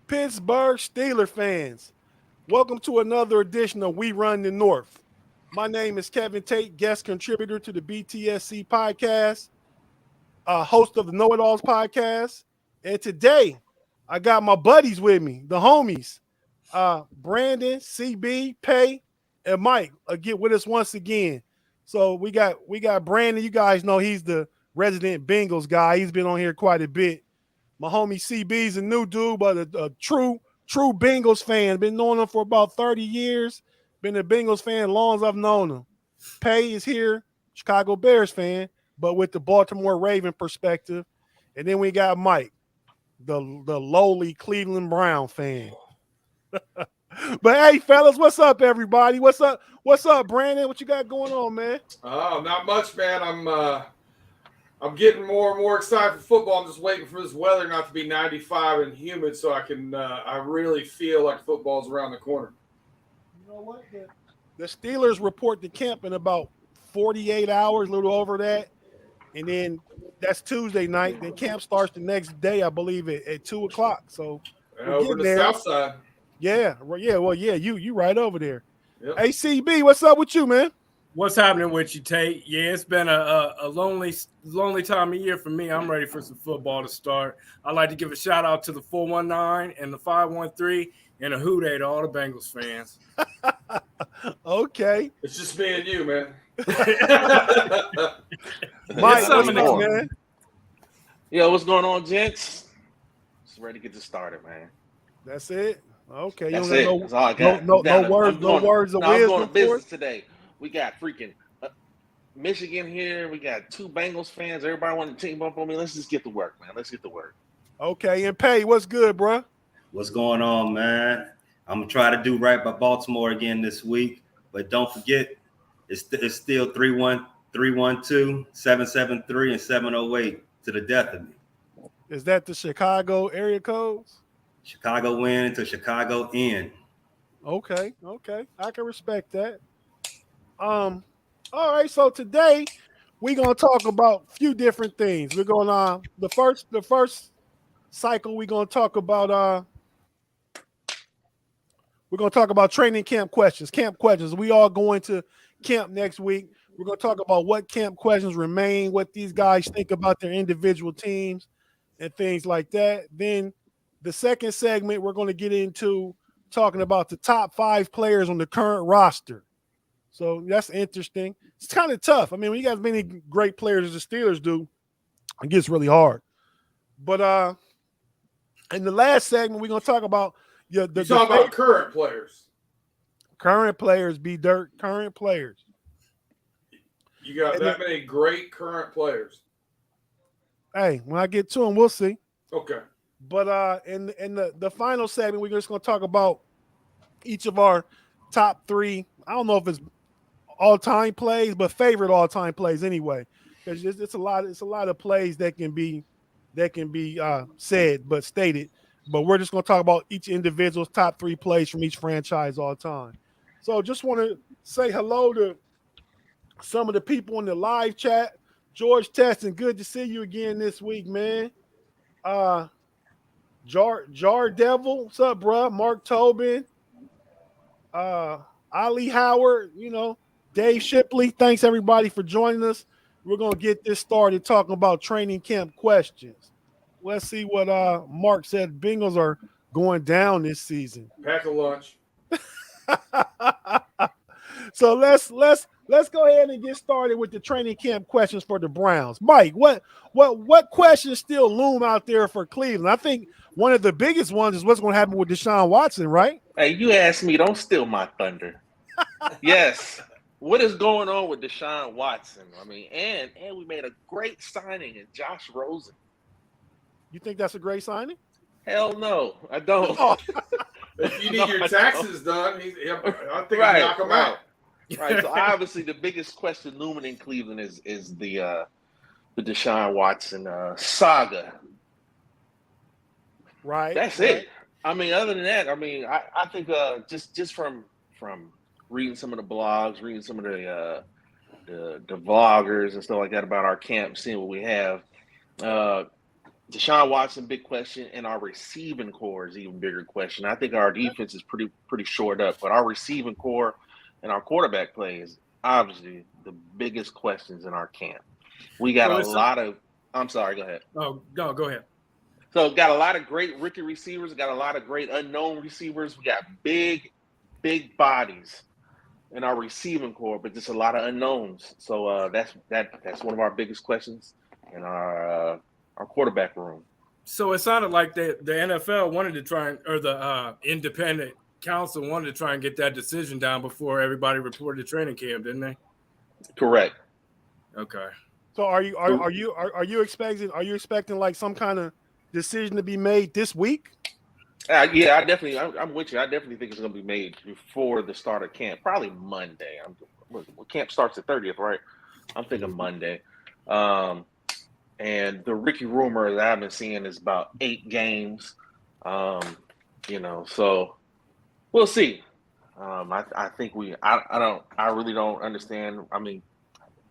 Pittsburgh Steelers fans, welcome to another edition of We Run the North. My name is Kevin Tate, guest contributor to the BTSC podcast, host of the Know It Alls podcast. And today, I got my buddies with me, the homies, Brandon, CB, Pay, and Mike. Get with us once again. So we got Brandon. You guys know he's the resident Bengals guy. He's been on here quite a bit. My homie CB's a new dude, but a true Bengals fan. Been knowing him for about 30 years. Been a Bengals fan long as I've known him. Pay is here, Chicago Bears fan, but with the Baltimore Raven perspective. And then we got Mike, the lowly Cleveland Brown fan. But hey, fellas, what's up, everybody? What's up? What's up, Brandon? What you got going on, man? Oh, not much, man. I'm getting more and more excited for football. I'm just waiting for this weather not to be 95 and humid, so I really feel like football's around the corner. You know what? The Steelers report to camp in about 48 hours, a little over that, and then that's Tuesday night. Then camp starts the next day, I believe, at 2:00. So And over the south side. Yeah. You right over there. Yep. ACB, what's up with you, man? What's happening with you, Tate? Yeah, it's been a lonely time of year for me. I'm ready for some football to start. I'd like to give a shout out to the 419 and the 513 and a hoot to all the Bengals fans. Okay. It's just me and you, man. Mike, what's up, man? Yo, what's going on, gents? Just ready to get this started, man. That's it. Okay. That's you it. don't That's all I got. No words of I'm wisdom going to for business us? today. We got freaking Michigan here. We got two Bengals fans. Everybody want to team up on me. Let's just get to work, man. Let's get to work. Okay. And Pay, what's good, bro? What's going on, man? I'm gonna try to do right by Baltimore again this week, but don't forget, it's still 312, 773, and 708 to the death of me. Is that the Chicago area codes? Chicago win to Chicago end. Okay. I can respect that. All right, so today we're gonna talk about a few different things. We're gonna the first cycle we're gonna talk about training camp questions. We all going to camp next week. We're gonna talk about what camp questions remain, what these guys think about their individual teams, and things like that. Then the second segment, we're gonna get into talking about the top 5 players on the current roster. So that's interesting. It's kind of tough. I mean, when you got as many great players as the Steelers do, it gets really hard. But in the last segment, we're gonna talk about about current players. Current players, B Dirt. Current players. You got that many great current players. Hey, when I get to them, we'll see. Okay. But in the final segment, we're just gonna talk about each of our top 3. I don't know if it's all-time plays, but favorite all-time plays anyway. Because it's a lot of plays that can be said but stated. But we're just gonna talk about each individual's top 3 plays from each franchise all time. So just want to say hello to some of the people in the live chat. George Teston, good to see you again this week, man. Jar Devil, what's up, bro? Mark Tobin, Ali Howard, Dave Shipley. Thanks everybody for joining us. We're gonna get this started talking about training camp questions. Let's see what Mark said. Bengals are going down this season. Pack a lunch. So let's go ahead and get started with the training camp questions for the Browns. Mike, what questions still loom out there for Cleveland? I think one of the biggest ones is what's going to happen with Deshaun Watson, right? Hey, you asked me, don't steal my thunder. Yes. What is going on with Deshaun Watson? I mean, and we made a great signing in Josh Rosen. You think that's a great signing? Hell no, I don't. Oh. If you need your taxes done, I think Right, knock him right. out. Right. So obviously the biggest question looming in Cleveland is the Deshaun Watson saga. Right. That's right. it. I mean, other than that, I mean, I think just from reading some of the blogs, reading some of the vloggers and stuff like that about our camp, seeing what we have. Deshaun Watson, big question, and our receiving core is even bigger question. I think our defense is pretty short up, but our receiving core and our quarterback play is obviously the biggest questions in our camp. We got a lot of. I'm sorry. Go ahead. Oh no, go ahead. So got a lot of great rookie receivers. Got a lot of great unknown receivers. We got big bodies in our receiving core, but just a lot of unknowns. So that's one of our biggest questions in our quarterback room. So it sounded like the NFL wanted to try or the independent council wanted to try and get that decision down before everybody reported to training camp, didn't they? Correct. Okay. So are you expecting like some kind of decision to be made this week? Yeah, I'm with you. I definitely think it's going to be made before the start of camp, probably Monday. Camp starts the 30th, right? I'm thinking Monday. And the Ricky rumor that I've been seeing is about 8 games. So we'll see. I think I really don't understand. I mean,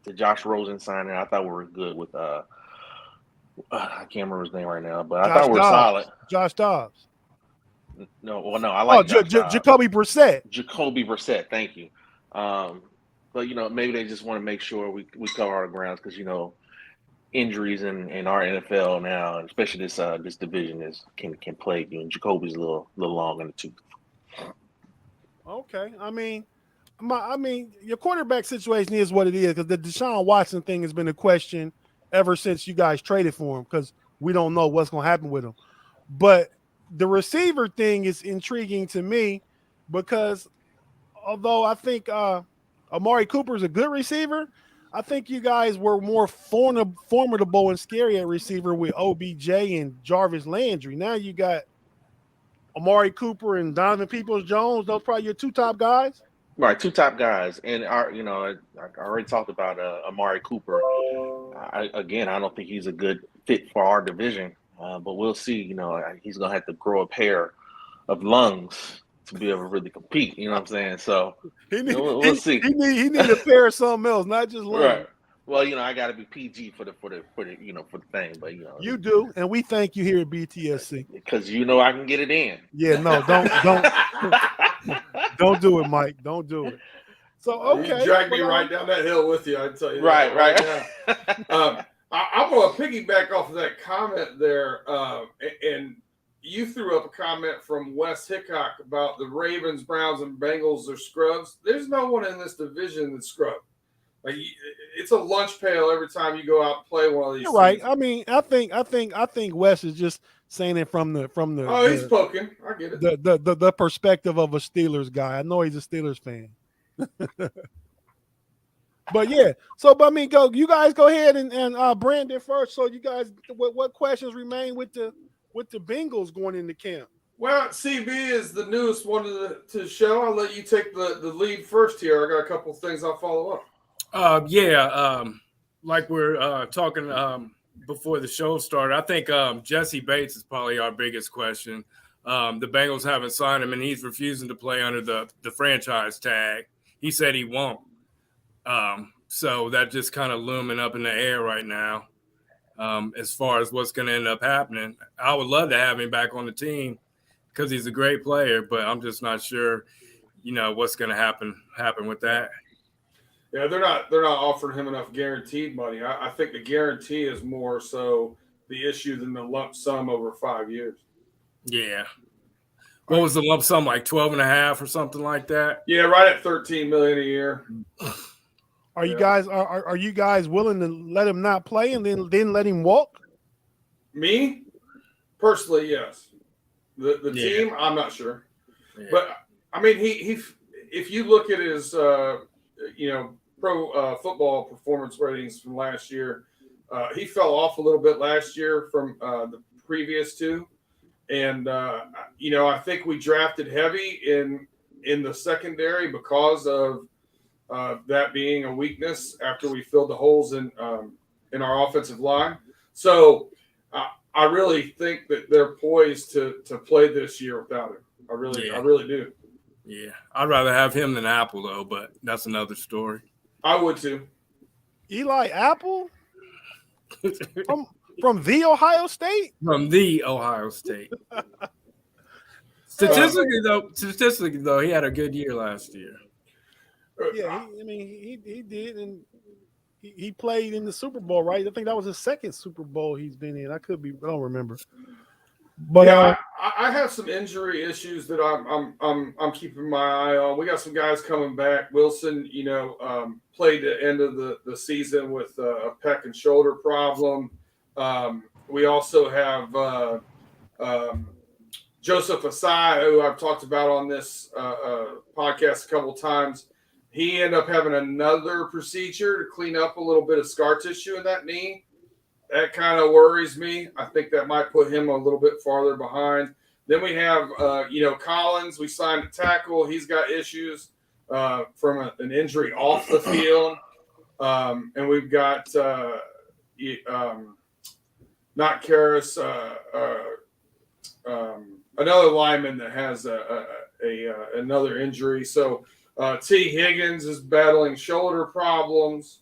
the Josh Rosen signing, I thought we were good with I can't remember his name right now, but I thought we were solid. Josh Dobbs. No, I like Jacoby Brissett. Jacoby Brissett, thank you. But maybe they just want to make sure we cover our grounds because injuries in our NFL now, especially this division can plague you, and Jacoby's a little long in the tooth. Okay, I mean, your quarterback situation is what it is because the Deshaun Watson thing has been a question ever since you guys traded for him because we don't know what's going to happen with him. But the receiver thing is intriguing to me because although I think Amari Cooper is a good receiver, I think you guys were more formidable and scary at receiver with OBJ and Jarvis Landry. Now you got Amari Cooper and Donovan Peoples-Jones. Those probably your 2 top guys. Right, 2 top guys, and I already talked about Amari Cooper. I don't think he's a good fit for our division, but we'll see. He's gonna have to grow a pair of lungs to be able to really compete. You know what I'm saying? So we'll see. He need a pair of something else, not just lungs. Right. Well, I got to be PG for the thing, but you do, and we thank you here at BTSC because I can get it in. Yeah, no, don't do it, Mike. Don't do it. So okay, you drag me right down that hill with you. I tell you, right. I'm going to piggyback off of that comment there, and you threw up a comment from Wes Hickok about the Ravens, Browns, and Bengals are scrubs. There's no one in this division that's scrub. Like it's a lunch pail every time you go out and play one of these. You're right. I mean, I think Wes is just saying it from the. Oh, he's poking. I get it. The perspective of a Steelers guy. I know he's a Steelers fan. But yeah, you guys go ahead and Brandon first. So you guys, what questions remain with the Bengals going into camp? Well, CB is the newest one to the show. I'll let you take the lead first here. I got a couple of things I'll follow up. Like we're talking before the show started, I think Jesse Bates is probably our biggest question. The Bengals haven't signed him, and he's refusing to play under the franchise tag. He said he won't. So that just kind of looming up in the air right now as far as what's going to end up happening. I would love to have him back on the team because he's a great player, but I'm just not sure, what's going to happen with that. Yeah, they're not offering him enough guaranteed money. I think the guarantee is more so the issue than the lump sum over 5 years. Yeah. What was the lump sum, like 12.5 or something like that? Yeah, right at $13 million a year. Are you guys willing to let him not play and then let him walk? Me personally, yes. The team, I'm not sure. Yeah. But I mean, he if you look at his pro football performance ratings from last year, he fell off a little bit last year from the previous 2. And, I think we drafted heavy in the secondary because of that being a weakness after we filled the holes in our offensive line. So I really think that they're poised to play this year without him. I really do. Yeah. I'd rather have him than Apple, though, but that's another story. I would too. Eli Apple? From the Ohio State? From the Ohio State. Statistically though, he had a good year last year. Yeah, he did, and he played in the Super Bowl, right? I think that was his second Super Bowl he's been in. I don't remember. But yeah, I have some injury issues that I'm keeping my eye on. We got some guys coming back. Wilson, played the end of the season with a pec and shoulder problem. We also have Joseph Asai, who I've talked about on this podcast a couple times. He ended up having another procedure to clean up a little bit of scar tissue in that knee. That kind of worries me. I think that might put him a little bit farther behind. Then we have, Collins. We signed a tackle. He's got issues from an injury off the field. And we've got not Karras, another lineman that has another injury. So T. Higgins is battling shoulder problems.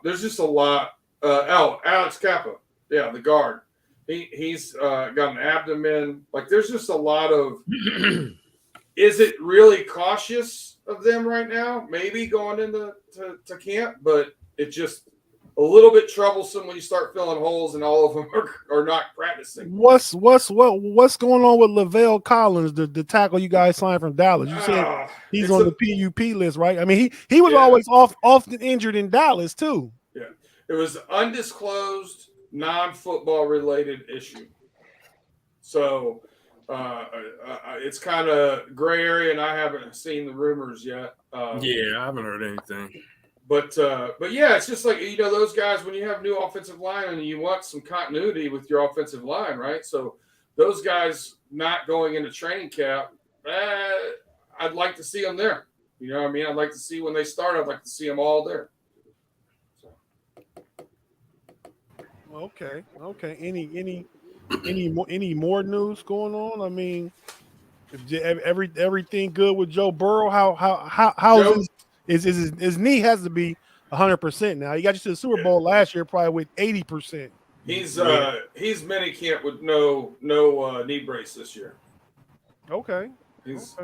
There's just a lot. Alex Kappa, yeah, the guard. He's got an abdomen. Like, there's just a lot of. Is it really cautious of them right now? Maybe going into to camp, but it's just a little bit troublesome when you start filling holes and all of them are not practicing. What's going on with Lavelle Collins, the tackle you guys signed from Dallas? You said he's on the PUP list, right? I mean, he was always often injured in Dallas too. Yeah, it was undisclosed, non-football related issue. So it's kind of gray area, and I haven't seen the rumors yet. I haven't heard anything. But yeah, it's just like, those guys, when you have new offensive line and you want some continuity with your offensive line, right? So those guys not going into training camp, I'd like to see them there. You know what I mean? I'd like to see when they start, I'd like to see them all there. So. Okay. Any more news going on? I mean, everything good with Joe Burrow? How's his knee has to be 100% now. He got you to the Super Bowl last year, probably with 80%. He's mini camp with no knee brace this year. Okay. He's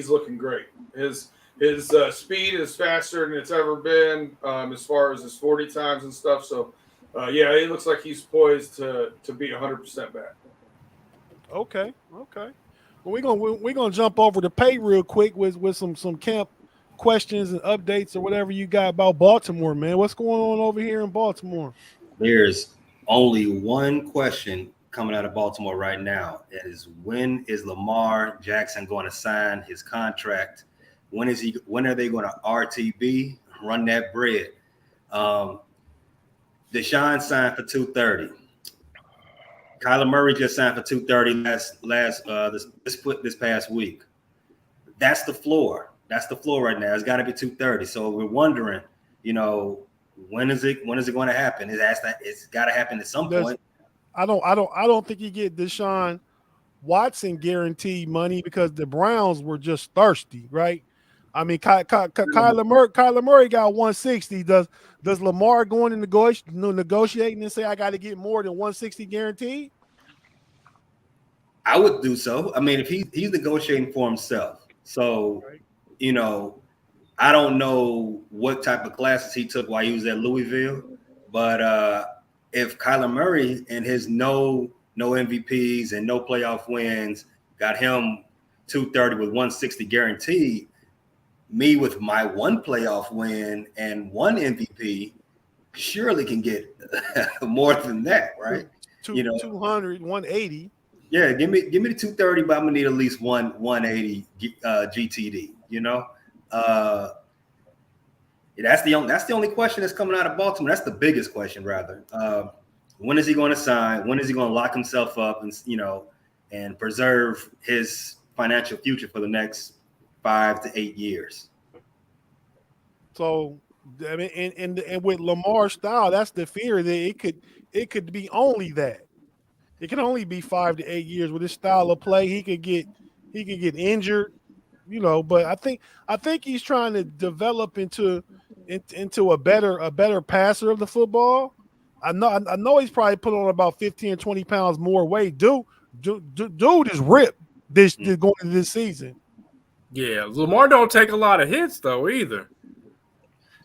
looking great. His speed is faster than it's ever been, as far as his 40 times and stuff. So, he looks like he's poised to be 100% back. Okay. Well, we're gonna jump over to pay real quick with some camp questions and updates or whatever you got about Baltimore, man. What's going on over here in Baltimore? There's only one question coming out of Baltimore right now. That is, when is Lamar Jackson going to sign his contract? When are they going to RTB, run that bread? Deshaun signed for $230. Kyler Murray just signed for $230 this past week. That's the floor. That's the floor right now. It's got to be $230. So we're wondering, when is it going to happen? It's got to happen at some point. I don't think you get Deshaun Watson guaranteed money because the Browns were just thirsty, right? I mean, Kyler Murray got 160. Does Lamar go in and negotiating and say I got to get more than 160 guaranteed? I would do so. I mean, if he's negotiating for himself, so. Right. I don't know what type of classes he took while he was at Louisville, but if Kyler Murray and his no MVPs and no playoff wins got him $230 with 160 guaranteed, me with my one playoff win and one MVP surely can get more than that, right? 200, 180. Yeah, give me the 230, but I'm gonna need at least 180 GTD. That's the only question that's coming out of Baltimore. That's the biggest question, rather. When is he going to sign? When is he going to lock himself up and preserve his financial future for the next 5 to 8 years? So, I mean, and with Lamar's style, that's the fear that it could be only that. It can only be 5 to 8 years with his style of play. He could get injured, But I think he's trying to develop into a better passer of the football. I know he's probably put on about 15 or 20 pounds more weight. Dude is ripped this going into this season. Yeah, Lamar don't take a lot of hits though either.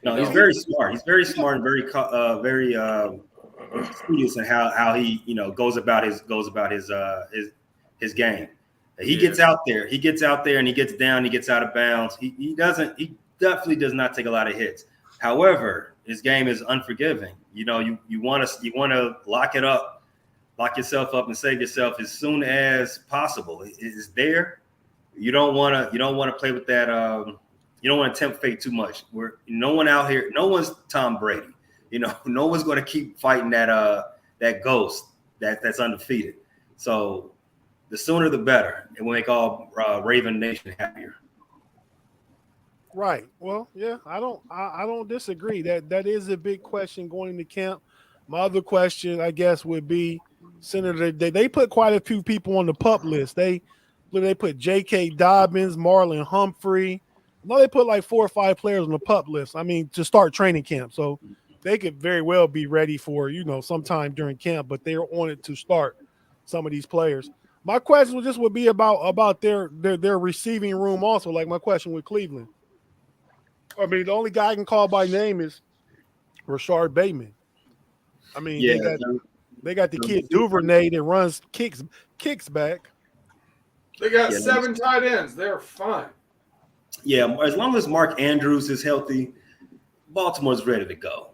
No, he's very smart. He's very smart and very studious in how he goes about his game. He gets out there, and he gets down, he gets out of bounds. He definitely does not take a lot of hits. However, his game is unforgiving. You want to lock yourself up and save yourself as soon as possible. It's there. You don't want to play with that. You don't want to tempt fate too much. No one out here, no one's Tom Brady. No one's going to keep fighting that ghost that's undefeated. So the sooner the better. It will make all Raven Nation happier. Right. Well, yeah, I don't disagree. That is a big question going into camp. My other question, I guess, would be Senator. They put quite a few people on the PUP list. They put J.K. Dobbins, Marlon Humphrey. No, they put like 4 or 5 players on the PUP list. I mean, to start training camp. So they could very well be ready for, sometime during camp, but they're on it to start some of these players. My question would be about their receiving room also, like my question with Cleveland. I mean, the only guy I can call by name is Rashard Bateman. I mean, they got the kid Duvernay that runs kicks back. They got 7 tight ends. They're fine. Yeah, as long as Mark Andrews is healthy, Baltimore's ready to go.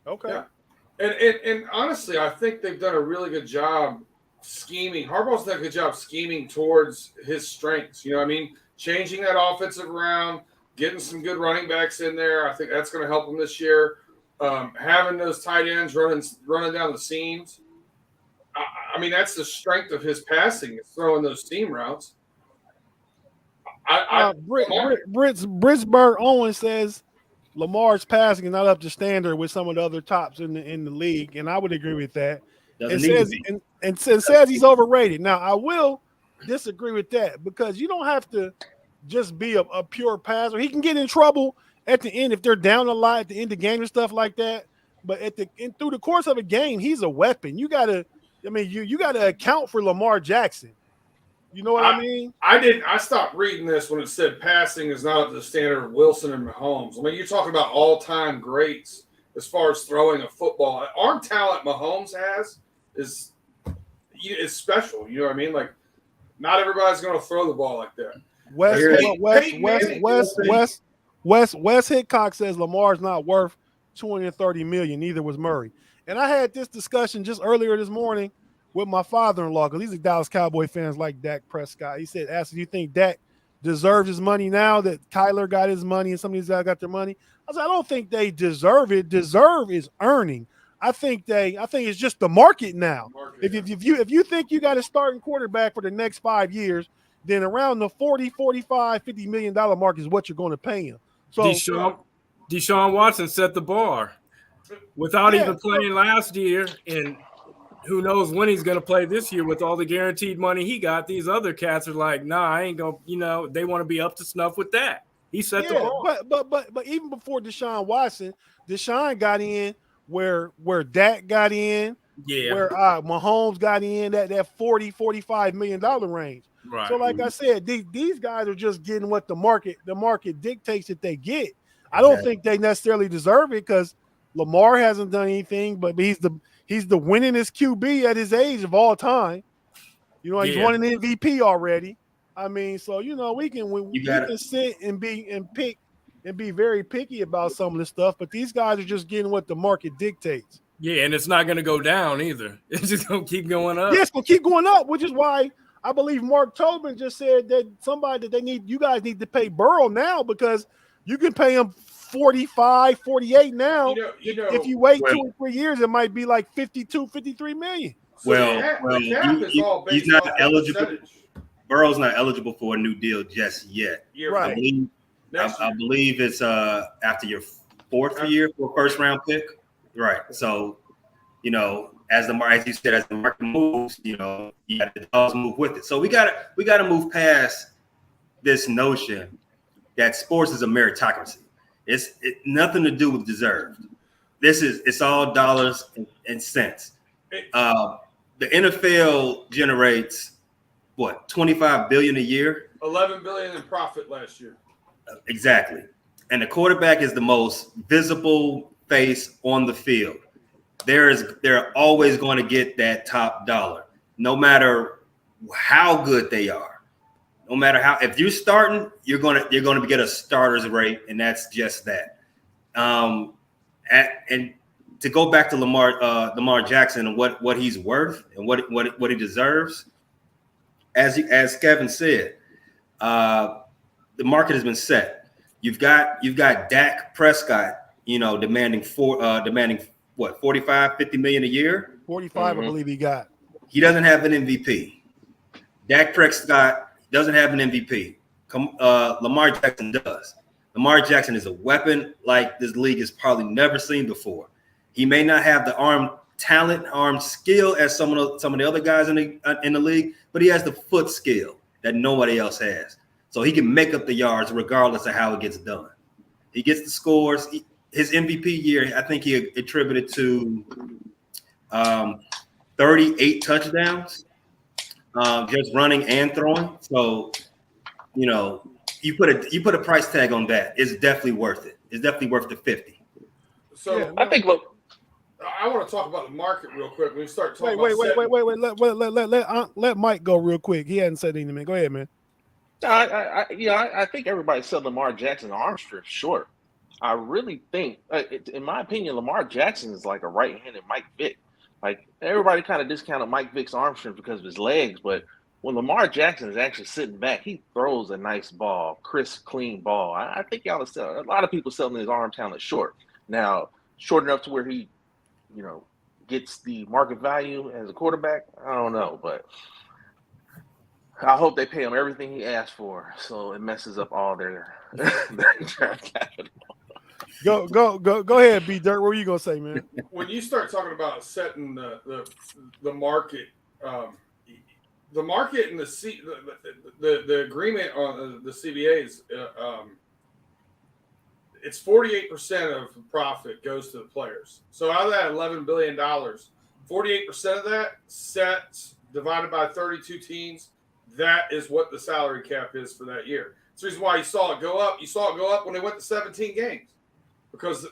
Okay. Yeah. And honestly, I think they've done a really good job scheming. Harbaugh's done a good job scheming towards his strengths. You know what I mean? Changing that offensive around, getting some good running backs in there. I think that's going to help them this year. Having those tight ends running down the seams. I mean, that's the strength of his passing, is throwing those seam routes. Britsburg Owen says Lamar's passing is not up to standard with some of the other tops in the league, and I would agree with that. And says he's overrated. Now, I will disagree with that because you don't have to just be a pure passer. He can get in trouble at the end if they're down a lot at the end of the game and stuff like that. But through the course of a game, he's a weapon. You gotta account for Lamar Jackson. You know what I mean? I stopped reading this when it said passing is not up to the standard of Wilson and Mahomes. I mean, you're talking about all-time greats as far as throwing a football. Arm talent Mahomes has is special. You know what I mean? Like, not everybody's going to throw the ball like that. Wes Hickok says Lamar's not worth $230 million. Neither was Murray. And I had this discussion just earlier this morning with my father-in-law, because he's a Dallas Cowboy fans like Dak Prescott. He said, "Ask, do you think Dak deserves his money now that Kyler got his money and some of these guys got their money?" I said, "I don't think they deserve it. Deserve is earning. I think it's just the market now. If you think you got a starting quarterback for the next 5 years, then around the 40, 45, $50 million mark is what you're going to pay him." So Deshaun Watson set the bar without even playing last year, and who knows when he's going to play this year with all the guaranteed money he got. These other cats are like, nah, I ain't going to, they want to be up to snuff with that. He set the bar. But even before Deshaun Watson, Deshaun got in where Dak got in, where Mahomes got in that $40, $45 million range. Right. So like I said, these guys are just getting what the market dictates that they get. I don't think they necessarily deserve it because Lamar hasn't done anything, but he's the winningest QB at his age of all time. He's won an MVP already. I mean, so we can sit and pick and be very picky about some of this stuff, but these guys are just getting what the market dictates. Yeah, and it's not going to go down either. It's just going to keep going up. Yeah, it's going to keep going up, which is why I believe Mark Tobin just said that you guys need to pay Burrow now because you can pay him 45, 48 now. If you wait 2 or 3 years, it might be like 52, 53 million. He's not eligible. Burrow's not eligible for a new deal just yet. Right. I believe it's after your 4th year for a first round pick. Right. So, as you said, as the market moves, the dogs move with it. So we gotta move past this notion that sports is a meritocracy. It's nothing to do with deserved. it's all dollars and cents. The NFL generates what, 25 billion a year? 11 billion in profit last year. Exactly. And the quarterback is the most visible face on the field. They're always going to get that top dollar, no matter how good they are. No matter how, if you're starting, you're gonna get a starter's rate, and that's just that. And to go back to Lamar Jackson and what he's worth and what he deserves, as Kevin said, the market has been set. You've got Dak Prescott, demanding what, 45, 50 million a year? 45, I believe he got. He doesn't have an MVP. Dak Prescott doesn't have an MVP. Lamar Jackson does. Lamar Jackson is a weapon like this league has probably never seen before. He may not have the arm talent, arm skill as some of the other guys in the league, but he has the foot skill that nobody else has. So he can make up the yards regardless of how it gets done. He gets the scores. His MVP year, I think he attributed to 38 touchdowns, just running and throwing. So, you put a price tag on that. It's definitely worth it. It's definitely worth the 50. So Yeah, I think I want to talk about the market real quick. When we start talking wait. Let Mike go real quick. He hadn't said anything, man. Go ahead, man. I think everybody's selling Lamar Jackson arm strip short. I really think, in my opinion, Lamar Jackson is like a right-handed Mike Vick. Like, everybody kind of discounted Mike Vick's arm strength because of his legs, but when Lamar Jackson is actually sitting back, he throws a nice ball, crisp, clean ball. I think y'all are selling. A lot of people selling his arm talent short. Now, short enough to where he, gets the market value as a quarterback. I don't know, but I hope they pay him everything he asked for, so it messes up all their draft capital. Go ahead, B Dirt. What were you gonna say, man? When you start talking about setting the market, the market and the agreement on the CBAs, it's 48% of the profit goes to the players. So out of that $11 billion, 48% of that sets divided by 32 teams. That is what the salary cap is for that year. That's the reason why you saw it go up. You saw it go up when they went to 17 games because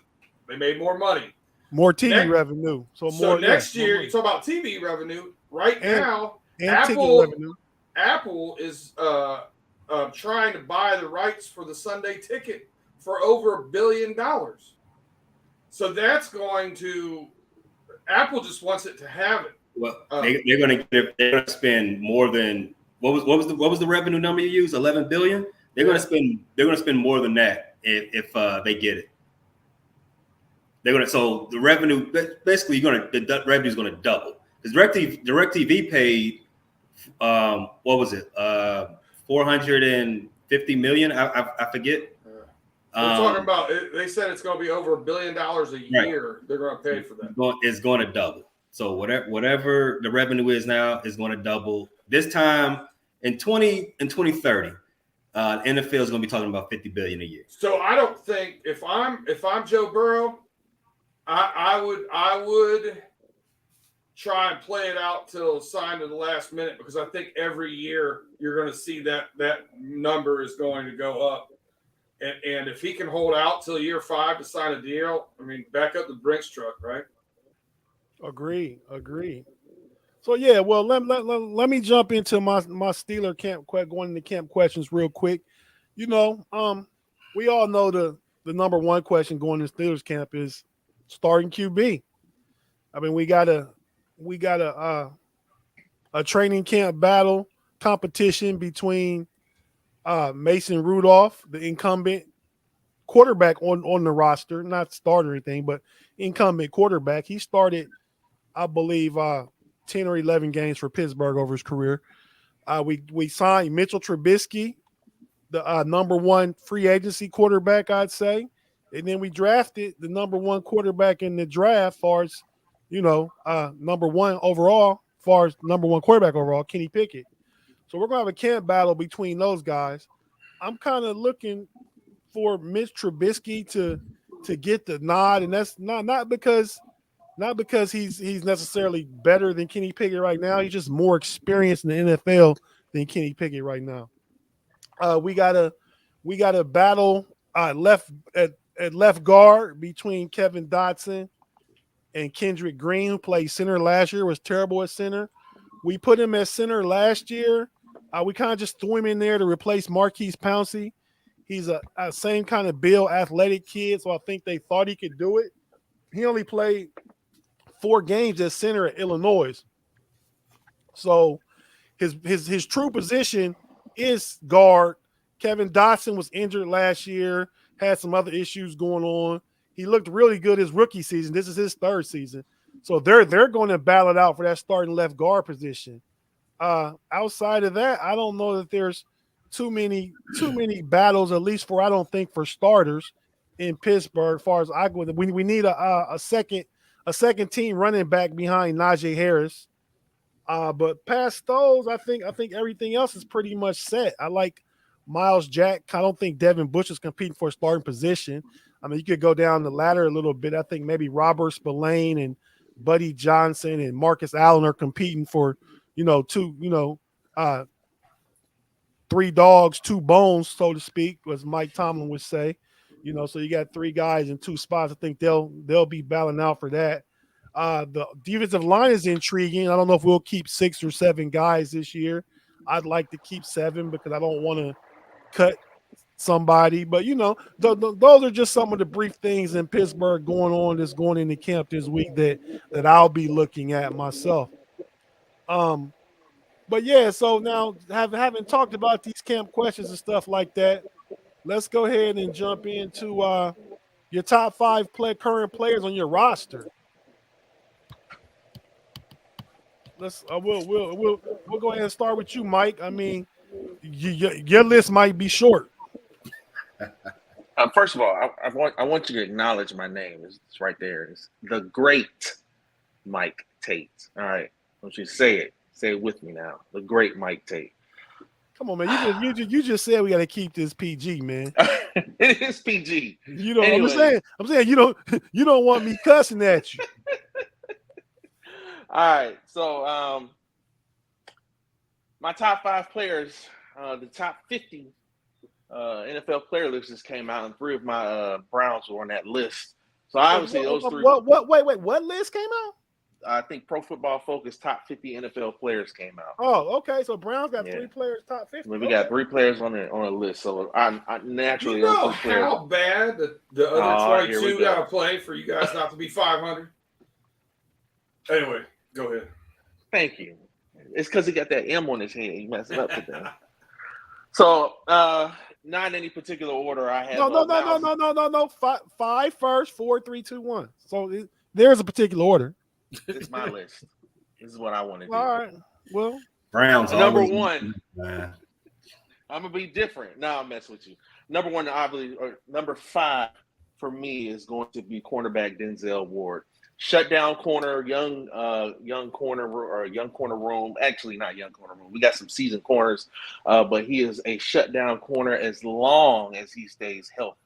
they made more money. More TV revenue. So next year, you talk about TV revenue. Right now, and Apple is trying to buy the rights for the Sunday ticket for over $1 billion. So that's going to Apple just wants it to have it. Well, they're going to spend more than what was the revenue number you used? 11 billion. They're going to spend more than that if they get it. So the revenue basically the revenue is going to double because DirecTV paid what was it 450 million? I forget. We're talking about. They said it's going to be over $1 billion a year. Right. They're going to pay for that. It's going to double. So whatever the revenue is now is going to double. This time in 2030, NFL is going to be talking about 50 billion a year. So I don't think if I'm Joe Burrow, I would try and play it out till signed to the last minute because I think every year you're going to see that number is going to go up. And if he can hold out till year 5 to sign a deal, I mean, back up the Brinks truck, right? Agree. So yeah, well, let me jump into my Steeler camp going into camp questions real quick. We all know the number one question going to Steelers camp is starting QB. I mean, we got a training camp battle competition between Mason Rudolph, the incumbent quarterback on the roster, not starter or anything, but incumbent quarterback. He started, I believe, 10 or 11 games for Pittsburgh over his career. We signed Mitchell Trubisky, the number one free agency quarterback, I'd say. And then we drafted the number one quarterback in the draft, far as, number one overall, far as number one quarterback overall, Kenny Pickett. So we're going to have a camp battle between those guys. I'm kind of looking for Mitch Trubisky to to get the nod, and that's not because he's necessarily better than Kenny Pickett right now. He's just more experienced in the NFL than Kenny Pickett right now. We got a battle left at left guard between Kevin Dotson and Kendrick Green, who played center last year, was terrible at center. We put him at center last year. We kind of just threw him in there to replace Marquise Pouncey. He's a same kind of build, athletic kid, so I think they thought he could do it. He only played 4 games at center at Illinois. So his true position is guard. Kevin Dotson was injured last year, had some other issues going on. He looked really good his rookie season. This is his 3rd season. So they're going to battle it out for that starting left guard position. Outside of that, I don't know that there's too many battles, at least for starters in Pittsburgh. As far as I go, we need a second team running back behind Najee Harris. But past those, I think everything else is pretty much set. I like Miles Jack. I don't think Devin Bush is competing for a starting position. I mean, you could go down the ladder a little bit. I think maybe Robert Spillane and Buddy Johnson and Marcus Allen are competing for, 3 dogs, 2 bones, so to speak, as Mike Tomlin would say. So you got 3 guys in 2 spots. I think they'll be battling out for that. The defensive line is intriguing. I don't know if we'll keep 6 or 7 guys this year. I'd like to keep 7 because I don't want to cut somebody. But, those are just some of the brief things in Pittsburgh going into camp this week that I'll be looking at myself. But, yeah, so now having talked about these camp questions and stuff like that, let's go ahead and jump into your top 5 current players on your roster. We'll go ahead and start with you, Mike. I mean, your list might be short. First of all, I want you to acknowledge my name. It's right there. It's the great Mike Tate. All right, I want you to say it. Say it with me now. The great Mike Tate. Come on, man. You just said we got to keep this PG, man. It is PG. Anyway. I'm saying you don't want me cussing at you. All right, so my top 5 players, the top 50 NFL player list just came out, and 3 of my Browns were on that list. So obviously those 3. Wait, what list came out? I think Pro Football Focus top 50 NFL players came out. Oh, okay. So Browns got 3 players top 50. We got 3 players on a list. So I naturally how bad the other 22 got to play for you guys not to be 500. Anyway. Go ahead. Thank you. It's because he got that M on his head. He messed it up today. So, not in any particular order. I have no. 5 first, 4, 3, 2, 1. So there's a particular order. It's my list. This is what I want to do. All right. Well, Browns number 1. I'm gonna be different. Now I'll mess with you. Number 1, obviously, or number 5 for me is going to be cornerback Denzel Ward. Shutdown corner, young corner room. Actually, not young corner room. We got some seasoned corners, but he is a shutdown corner as long as he stays healthy.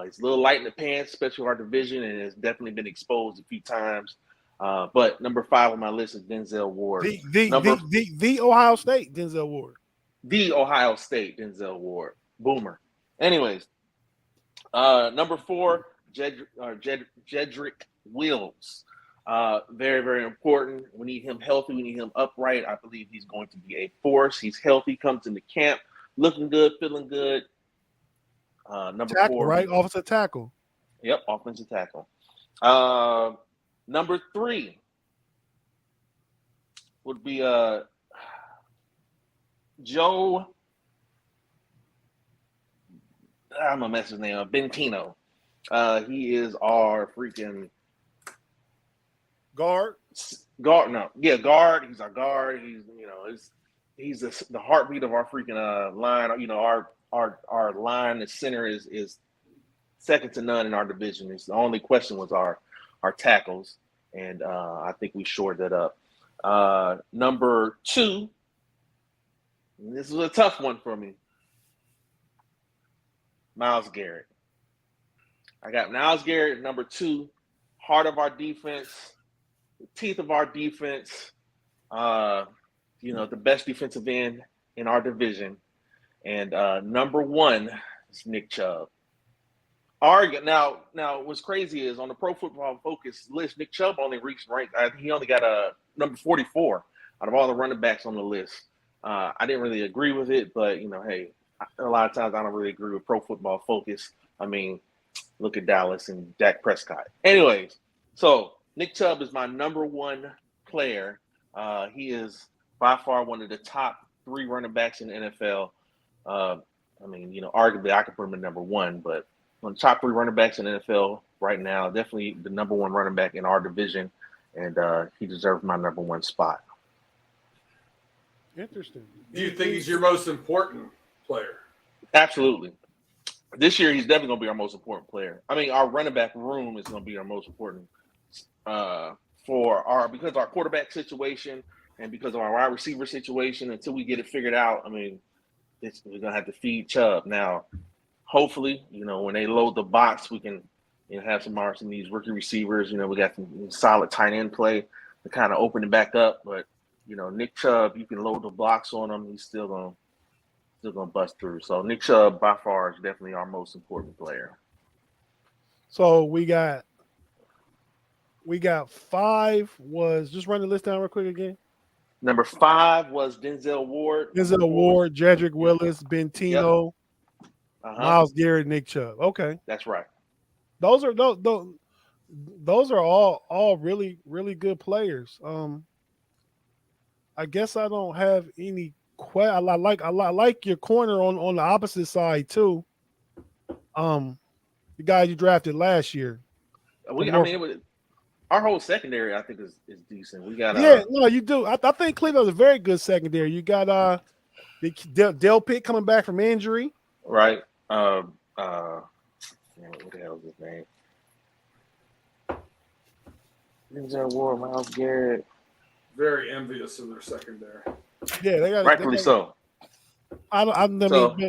He's a little light in the pants, especially our division, and has definitely been exposed a few times. But number 5 on my list is Denzel Ward. The Ohio State Denzel Ward. The Ohio State Denzel Ward. Boomer. Anyways, number 4, Jedrick Wills. Very, very important. We need him healthy. We need him upright. I believe he's going to be a force. He's healthy, comes into camp, looking good, feeling good. Number tackle, 4. Right? Offensive tackle. Yep, offensive tackle. Number 3 would be Joe. I'm going to mess his name up. Bentino. He is our freaking guard. No, yeah, guard. He's our guard. He's the heartbeat of our freaking line. Our line, the center is second to none in our division. It's the only question was our tackles, and I think we shored that up. Number 2. This was a tough one for me. Myles Garrett. I got Myles Garrett, number 2, heart of our defense, teeth of our defense, the best defensive end in our division. And number 1 is Nick Chubb. Now, what's crazy is on the Pro Football Focus list, Nick Chubb only reached rank. He only got a number 44 out of all the running backs on the list. I didn't really agree with it, but hey, a lot of times I don't really agree with Pro Football Focus. I mean, look at Dallas and Dak Prescott. Anyways, so Nick Chubb is my number 1 player. He is by far one of the top 3 running backs in the NFL. Arguably I could put him at number 1, but on the top 3 running backs in the NFL right now, definitely the number 1 running back in our division, and he deserves my number 1 spot. Interesting. Do you think he's your most important player? Absolutely. This year, he's definitely going to be our most important player. I mean, our running back room is going to be our most important because our quarterback situation and because of our wide receiver situation. Until we get it figured out, I mean, we're going to have to feed Chubb. Now, hopefully, when they load the box, we can have some these rookie receivers. We got some solid tight end play to kind of open it back up. But, Nick Chubb, you can load the box on him. He's still gonna bust through. So Nick Chubb by far is definitely our most important player. So we got 5 was, just run the list down real quick again. Number 5 was Denzel Ward. Jedrick Willis, Bentino, Myles Garrett, Nick Chubb. Okay, that's right. Those are all really, really good players. I guess I don't have any. I like your corner on the opposite side too. The guy you drafted last year. Our whole secondary, I think, is decent. We got you do. I think Cleveland's a very good secondary. You got Del Pitt coming back from injury, right? What the hell is his name? Denzel Ward, Myles Garrett. Very envious of their secondary. Yeah, they got rightfully so. I mean,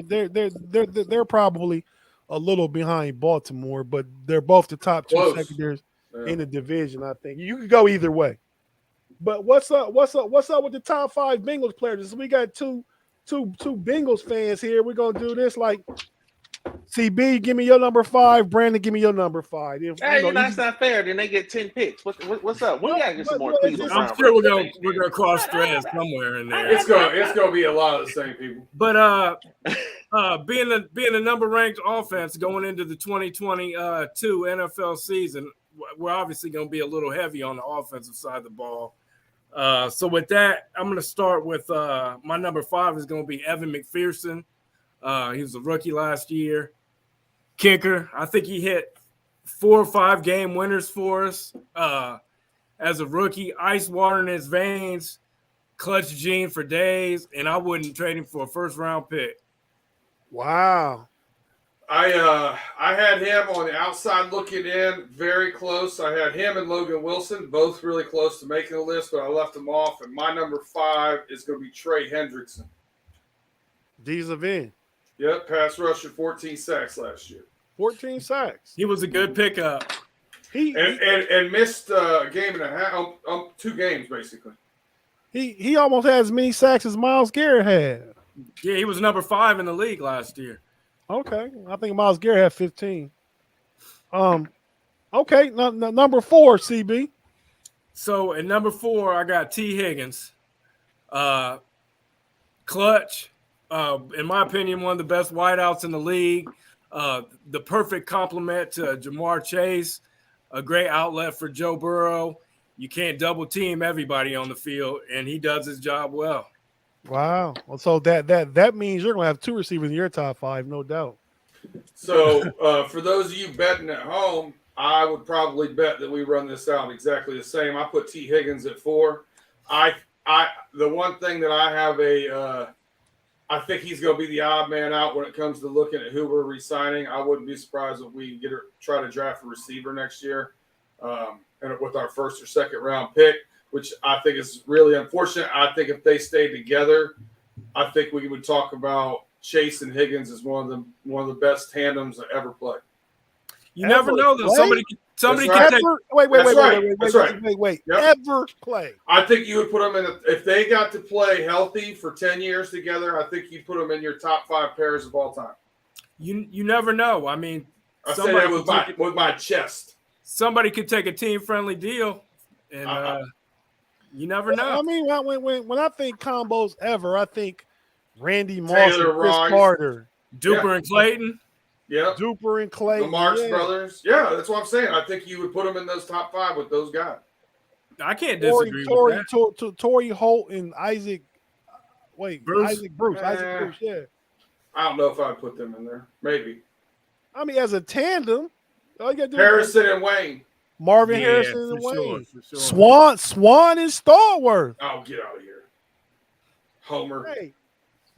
they're probably a little behind Baltimore, but they're both the top 2 secondaries in the division. I think you could go either way. But what's up with the top 5 Bengals players? So we got two Bengals fans here. We're gonna do this like CB, give me your number 5. Brandon, give me your number 5. That's not fair. Then they get 10 picks. What's up? We gotta get some more Cleveland. I'm sure we're gonna cross threads somewhere in there. It's gonna be a lot of the same people. But being the number ranked offense going into the 2022 NFL season, we're obviously gonna be a little heavy on the offensive side of the ball. So with that, I'm gonna start with my number 5 is gonna be Evan McPherson. He was a rookie last year. Kicker. I think he hit 4 or 5 game winners for us as a rookie. Ice water in his veins. Clutch gene for days. And I wouldn't trade him for a first-round pick. Wow. I had him on the outside looking in, very close. I had him and Logan Wilson, both really close to making the list, but I left them off. And my number 5 is going to be Trey Hendrickson. D's of in. Yep, pass rusher, 14 sacks last year. 14 sacks. He was a good pickup. He missed a game and a half, 2 games basically. He almost had as many sacks as Myles Garrett had. Yeah, he was number 5 in the league last year. Okay, I think Myles Garrett had 15. Okay, number 4, CB. So at number 4, I got T. Higgins. Clutch. In my opinion, one of the best wideouts in the league. The perfect complement to Jamar Chase. A great outlet for Joe Burrow. You can't double team everybody on the field, and he does his job well. Wow. Well, so that means you're going to have 2 receivers in your top 5, no doubt. So for those of you betting at home, I would probably bet that we run this out exactly the same. I put T. Higgins at 4. The one thing that I have I think he's going to be the odd man out when it comes to looking at who we're re-signing. I wouldn't be surprised if we try to draft a receiver next year, and with our first or second round pick, which I think is really unfortunate. I think if they stayed together, I think we would talk about Chase and Higgins as one of the best tandems that ever played. You never Ever know though. play? Somebody That's can right. take. Wait. Yep. Ever play? I think you would put them in if they got to play healthy for 10 years together. I think you put them in your top 5 pairs of all time. You never know. I mean, I say that with my chest. somebody could take a team friendly deal, and you never know. I mean, when I think combos ever, I think Randy Moss Taylor and Chris Rice. Carter, Duper and Clayton. Yeah. Duper and Clayton, The Marks brothers. Yeah, that's what I'm saying. I think you would put them in those top 5 with those guys. I can't disagree with that. Torrey Holt and Isaac. Bruce? Isaac Bruce. Isaac Bruce. Yeah. I don't know if I'd put them in there. Maybe. I mean, as a tandem, all you got to do Harrison and Wayne. Marvin Yeah, Harrison for and Wayne. sure, for sure. Swan and Stallworth. Oh, get out of here. Homer. Hey,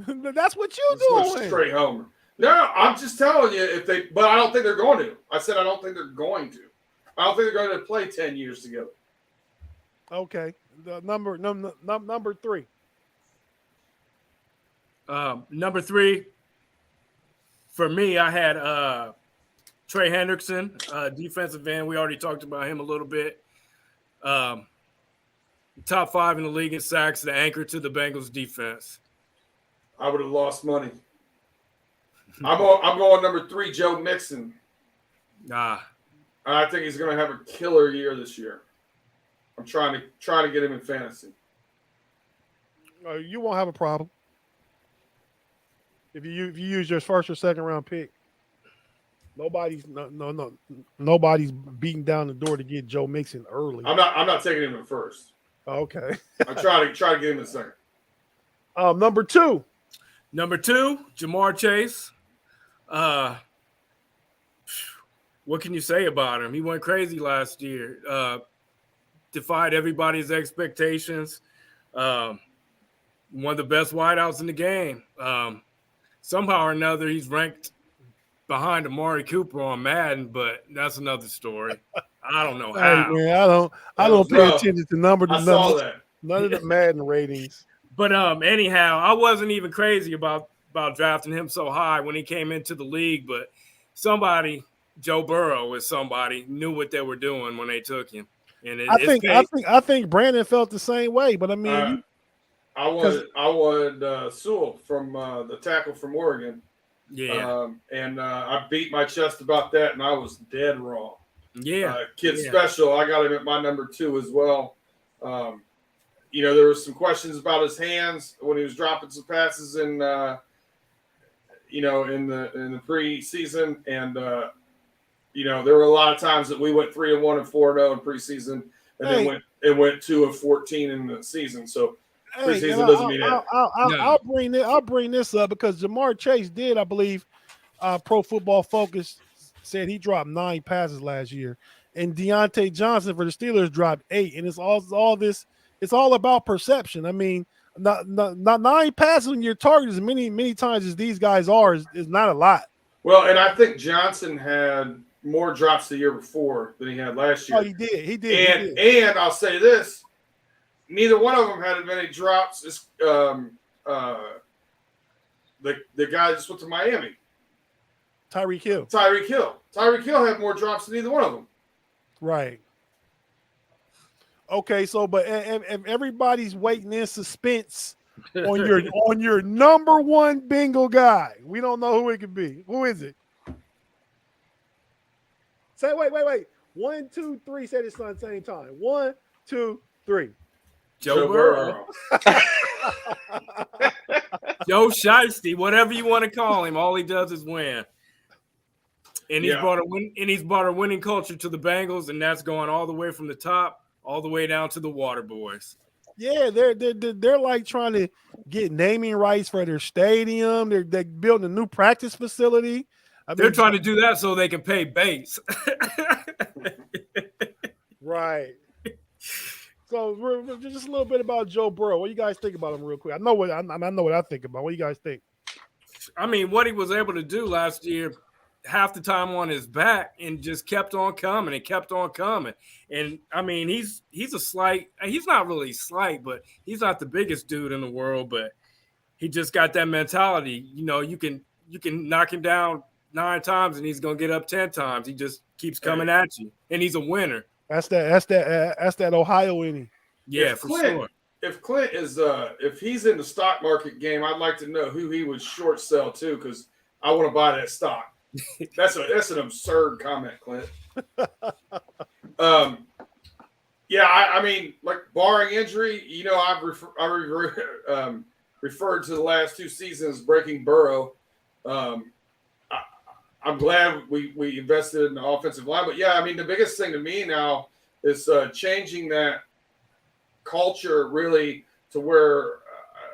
that's what you Let's go doing. straight Homer. No, I'm just telling you but I don't think they're going to. I said I don't think they're going to. I don't think they're going to play 10 years together. Okay, the number 3. Number 3, for me, I had Trey Hendrickson, defensive end. We already talked about him a little bit. Top 5 in the league in sacks, the anchor to the Bengals defense. I would have lost money. I'm going number 3, Joe Mixon. Nah. I think he's going to have a killer year this year. I'm trying to get him in fantasy. You won't have a problem if you use your first or second round pick. Nobody's beating down the door to get Joe Mixon early. I'm not taking him in first. Okay. I'm trying to get him in second. Number 2. Number 2, Jamar Chase. What can you say about him? He went crazy last year. Defied everybody's expectations. One of the best wideouts in the game. Somehow or another, he's ranked behind Amari Cooper on Madden, but that's another story. I don't know how. Hey, man, I don't pay attention to none of the Madden ratings. But anyhow, I wasn't even crazy about drafting him so high when he came into the league, but somebody, Joe Burrow is somebody, knew what they were doing when they took him. And I think Brandon felt the same way, but I mean, I wanted Sewell from the tackle from Oregon. Yeah. And I beat my chest about that, and I was dead wrong. Yeah. Kid special. I got him at my number 2 as well. There was some questions about his hands when he was dropping some passes in the preseason, and there were a lot of times that we went 3-1 and 4-0 in preseason, and then went 2 of 14 in the season. So preseason doesn't mean anything. I'll bring this up because Jamar Chase did, I believe, Pro Football Focus said he dropped 9 passes last year, and Deontay Johnson for the Steelers dropped 8, and it's all this. It's all about perception. I mean, not 9 passes when your target as many times as these guys are is not a lot. Well, and I think Johnson had more drops the year before than he had last year. Oh, he did. And I'll say this: neither one of them had as many drops as the guy that just went to Miami. Tyreek Hill. Tyreek Hill had more drops than either one of them. Right. Okay, so but if everybody's waiting in suspense on your number 1 Bengal guy, we don't know who it could be. Who is it? Say wait. 1, 2, 3. Say this at the same time. 1, 2, 3. Joe Burrow. Joe Shiesty, whatever you want to call him, all he does is win. And he's brought a winning culture to the Bengals, and that's going all the way from the top all the way down to the water boys. Yeah, they're like trying to get naming rights for their stadium. They're building a new practice facility. They're trying to do that so they can pay base. Right. So just a little bit about Joe Burrow. What do you guys think about him, real quick? I know what I think about. What do you guys think? I mean, what he was able to do last year, half the time on his back, and just kept on coming and kept on coming. And I mean, he's not really slight, but he's not the biggest dude in the world, but he just got that mentality. You can knock him down 9 times and he's gonna get up 10 times. He just keeps coming at you, and he's a winner. That's that Ohio in him. Yeah, If for Clint- sure. If Clint is if he's in the stock market game, I'd like to know who he would short sell to, because I want to buy that stock. That's an absurd comment, Clint. Yeah, I mean, like, barring injury, you know, I've referred to the last 2 seasons breaking Burrow. I'm glad we invested in the offensive line, but yeah, I mean, the biggest thing to me now is changing that culture really to where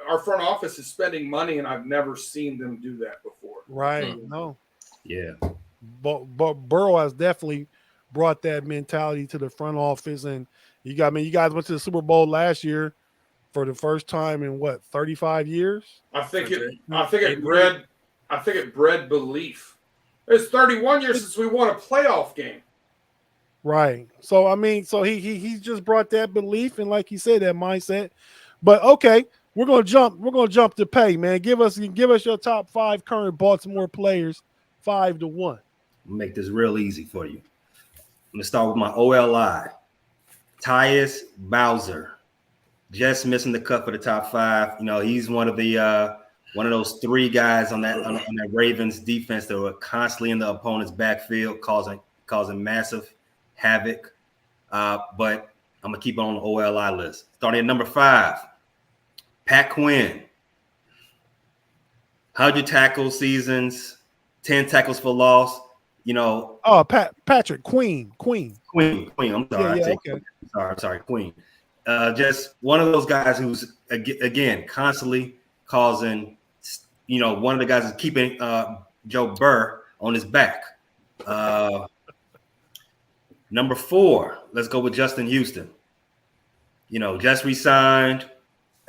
our front office is spending money, and I've never seen them do that before. Right. No. Yeah. But Burrow has definitely brought that mentality to the front office, and you guys went to the Super Bowl last year for the first time in what, 35 years? I think it bred belief. It's 31 years since we won a playoff game. Right. So I mean, so he just brought that belief and, like you said, that mindset. But okay, we're gonna jump to pay, man. Give us your top 5 current Baltimore players, 5 to 1. I'll make this real easy for you. I'm gonna start with my OLI. Tyus Bowser, just missing the cut for the top 5. You know, he's one of those 3 guys on that Ravens defense that were constantly in the opponent's backfield, causing massive havoc. But I'm gonna keep it on the OLI list. Starting at number 5, Pat Quinn. 100 tackle seasons, 10 tackles for loss. You know. Oh, Patrick Queen. I'm sorry. Yeah, okay. Sorry, Queen. Just one of those guys who's again constantly causing. You know, one of the guys is keeping Joe Burr on his back. Number 4, let's go with Justin Houston. You know, just resigned.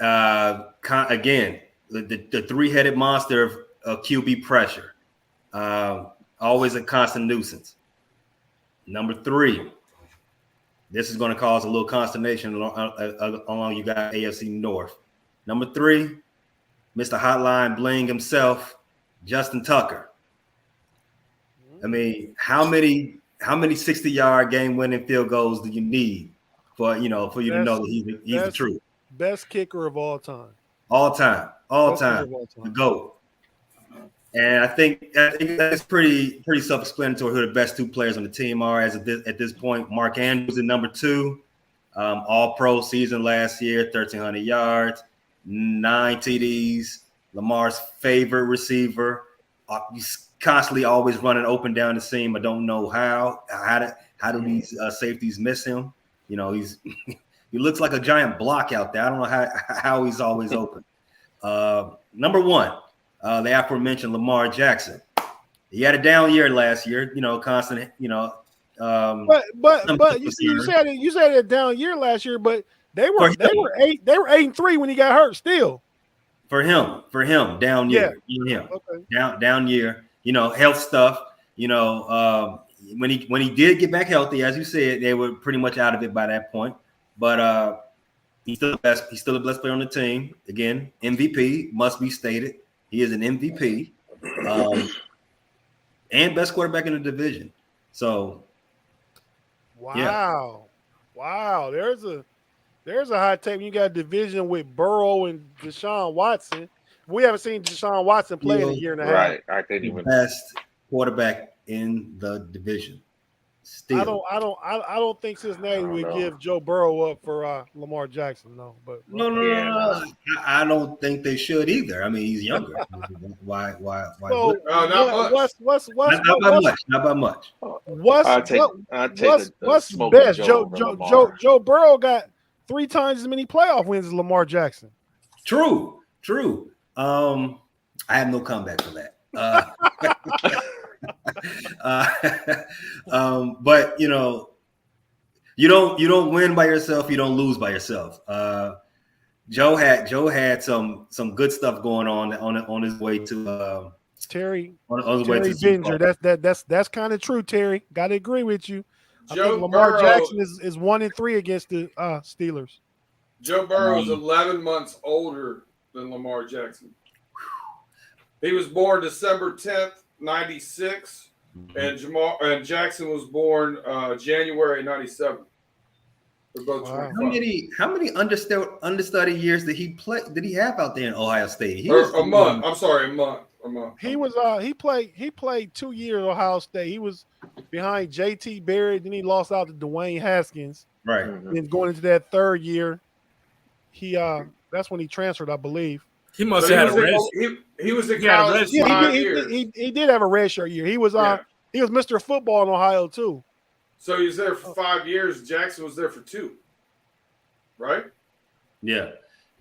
Again, the 3-headed monster of QB pressure. Always a constant nuisance. Number 3, this is going to cause a little consternation along you guys AFC North. Number 3, Mr. Hotline Bling himself, Justin Tucker. I mean, how many 60-yard game-winning field goals do you need for you to know that he's the truth? Best kicker of all time. All time. The GOAT. And I think that's pretty self-explanatory who the best 2 players on the team are at this point. Mark Andrews at number 2, all-pro season last year, 1,300 yards, 9 TDs. Lamar's favorite receiver. He's constantly always running open down the seam. I don't know how do these safeties miss him. You know, he looks like a giant block out there. I don't know how he's always open. Number 1. The aforementioned Lamar Jackson. He had a down year last year, you know, constant, you know. But you said a down year last year, but they were 8-3 when he got hurt still. For him, down year. Yeah. Okay. Down year, you know, health stuff, you know, when he did get back healthy, as you said, they were pretty much out of it by that point. But he's still the best player on the team. Again, MVP must be stated. He is an MVP, and best quarterback in the division. So, wow, there's a hot take when you got a division with Burrow and Deshaun Watson. We haven't seen Deshaun Watson play in a year and a half. Right, I can't even. Best quarterback in the division. Still, I don't think Cincinnati would give Joe Burrow up for Lamar Jackson. No, but no. I don't think they should either. I mean, he's younger. Why? So, not much. Not by much. What's best? Joe Burrow got 3 times as many playoff wins as Lamar Jackson. True. I have no comeback for that. But you know, you don't win by yourself. You don't lose by yourself. Joe had some good stuff going on his way to Terry Terry Binger. That's kind of true, Terry. Got to agree with you. I think Lamar Burrow, Jackson is 1-3 against the Steelers. Joe Burrow is 11 months older than Lamar Jackson. He was born December 10th, '96, and Jackson was born January '97. They're both Wow. 25. How many understudy years did he play? Did he have out there in Ohio State? He Or was a month. I'm sorry, a month. He was he played 2 years at Ohio State. He was behind JT Barrett, then he lost out to Dwayne Haskins. right. Then going into that third year, he that's when he transferred, I believe. He must So have had a red. he was in He had a college red for shirt. Yeah, 5 years. he did have a redshirt year. He was Yeah. he was Mr. Football in Ohio too. So he was there for 5 years. Jackson was there for 2. Right? Yeah,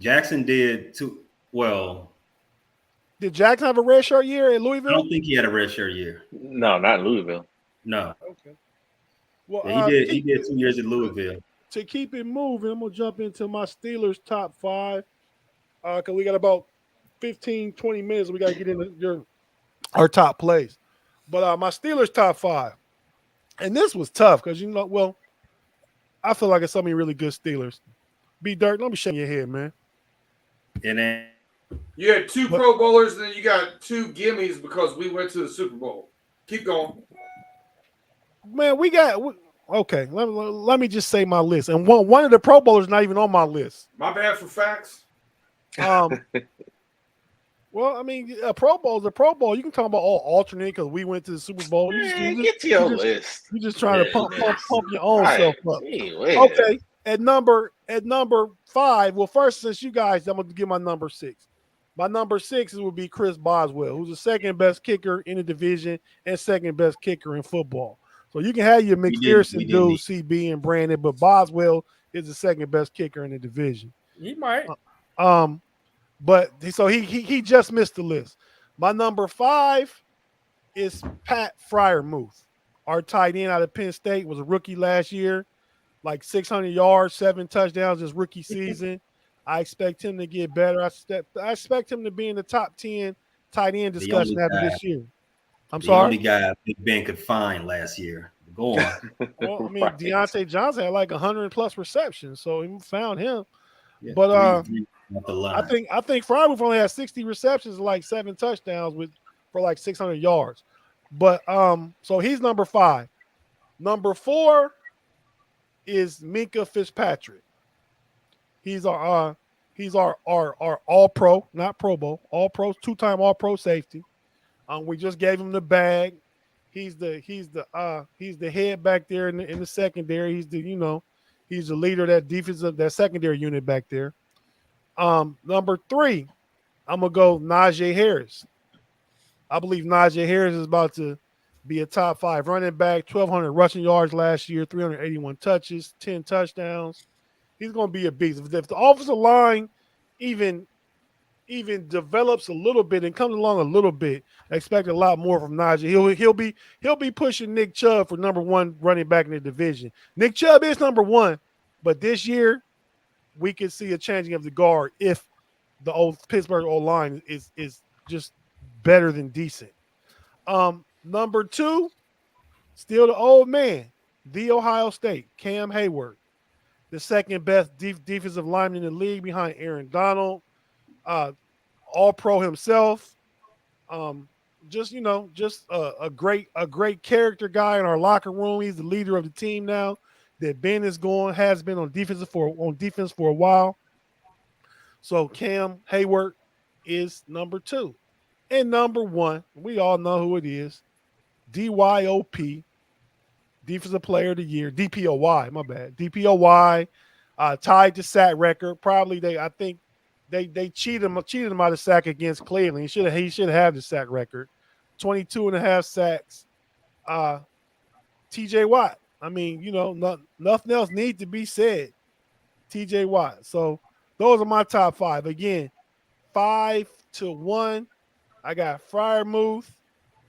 Jackson did too. Well, Did Jackson have a redshirt year at I Louisville? don't think he had a redshirt year. No, not in Louisville. No, Okay. Well, yeah, he did 2 years at Louisville. To keep it moving, I'm gonna jump into my Steelers top 5. Cause we got about 15, 20 minutes. We gotta get into our top plays. But my Steelers top 5. And this was tough because I feel like it's so many really good Steelers. B Dirt, let me shake your head, man. And then You had 2 Pro Bowlers, and then you got 2 gimmies because we went to the Super Bowl. Keep going. Man, okay. Let me just say my list. And one of the Pro Bowlers not even on my list. My bad for facts. Well, I mean, a Pro Bowl is a Pro Bowl. You can talk about all alternate because we went to the Super Bowl. Get to your list. You're just trying to pump your own Right. self up. Gee whiz. Okay. At number 5. Well, first, since you guys, I'm gonna give my number 6. My number 6 would be Chris Boswell, who's the second best kicker in the division and second best kicker in football. So you can have your McPherson dudes, CB and Brandon, but Boswell is the second best kicker in the division. He might. But so he just missed the list. My number 5 is Pat Fryermuth, our tight end out of Penn State, was a rookie last year, like 600 yards, 7 touchdowns his rookie season. I expect him to get better. I expect him to be in the top 10 tight end discussion after this year. I'm sorry. The only guy Big Ben could find last year. Go on. Well, I mean, Right. Deontay Johnson had like 100+ receptions, so he found him. Yeah, But three off the line. I think Fryermuth only had 60 receptions, like 7 touchdowns for like 600 yards. But so he's number 5. Number 4 is Minka Fitzpatrick. He's our all pro, not Pro Bowl, all pro, 2-time all pro safety. We just gave him the bag. He's the head back there in the secondary. He's the leader of that secondary unit back there. Number 3, I'm gonna go Najee Harris. I believe Najee Harris is about to be a top 5 running back, 1,200 rushing yards last year, 381 touches, 10 touchdowns. He's going to be a beast. If the offensive line even develops a little bit and comes along a little bit, I expect a lot more from Najee. He'll be pushing Nick Chubb for number 1 running back in the division. Nick Chubb is number 1, but this year we could see a changing of the guard if the old Pittsburgh O-line is just better than decent. Number 2, still the old man, the Ohio State, Cam Hayward, the second best defensive lineman in the league behind Aaron Donald, all pro himself. Just a great character guy in our locker room. He's the leader of the team now that Ben has been on defense for a while. So Cam Hayward is number 2. And number 1, we all know who it is. DYOP, Defensive Player of the Year, DPOY, my bad. DPOY, tied the sack record. Probably I think they cheated him out of sack against Cleveland. He should have the sack record. 22.5 sacks. TJ Watt. I mean, nothing else needs to be said. TJ Watt. So those are my top 5. Again, 5-1. I got Fryermuth.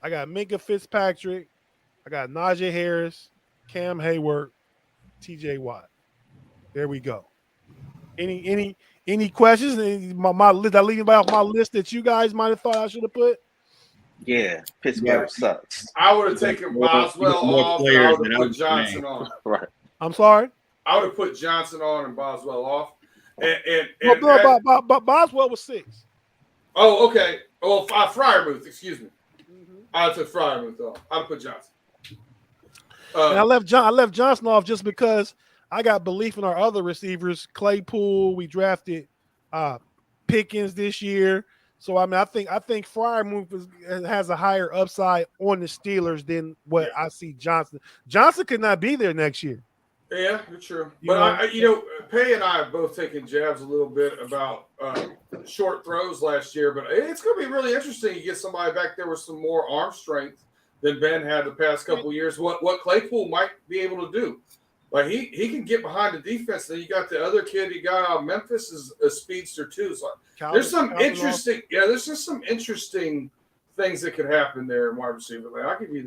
I got Minka Fitzpatrick. I got Najee Harris, Cam Hayward, TJ Watt. There we go. Any questions? My list. I leave anybody off my list that you guys might have thought I should have put? Yeah, Pittsburgh sucks. I would have taken Boswell off. And I would have put Johnson on. Right. I'm sorry. I would have put Johnson on and Boswell off. Boswell was 6. Oh, okay. Oh, Fryermuth, excuse me. I took Fryermuth though. I'd put Johnson. And I left Johnson off just because I got belief in our other receivers. Claypool, we drafted Pickens this year. So I mean, I think Fryermuth has a higher upside on the Steelers than what I see Johnson. Johnson could not be there next year. Yeah, it's true. But Pay and I have both taken jabs a little bit about short throws last year. But it's going to be really interesting to get somebody back there with some more arm strength than Ben had the past couple of years. What Claypool might be able to do. Like he can get behind the defense. Then you got the other kid you got out of Memphis is a speedster too. So there's some interesting. Yeah, there's just some interesting things that could happen there in wide receiver. Like, I'll give you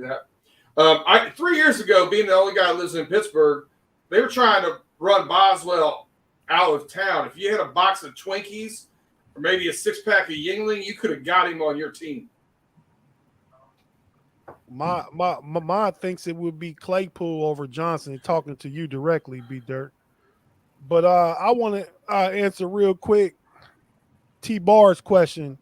that. 3 years ago, being the only guy that lives in Pittsburgh, they were trying to run Boswell out of town. If you had a box of Twinkies or maybe a 6-pack of Yingling, you could have got him on your team. My thinks it would be Claypool over Johnson. Talking to you directly, B Dirt. But I want to answer real quick T-Bar's question.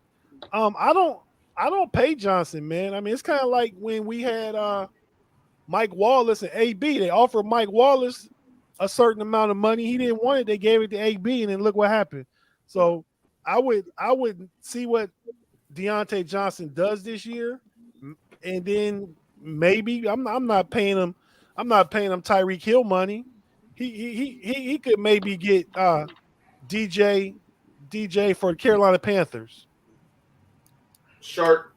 I don't pay Johnson, man. I mean, it's kind of like when we had Mike Wallace and AB. They offered Mike Wallace a certain amount of money. He didn't want it. They gave it to AB, and then look what happened. So I would see what Deontay Johnson does this year. And then maybe I'm not paying him Tyreek Hill money. He could maybe get DJ for the Carolina Panthers. Shark.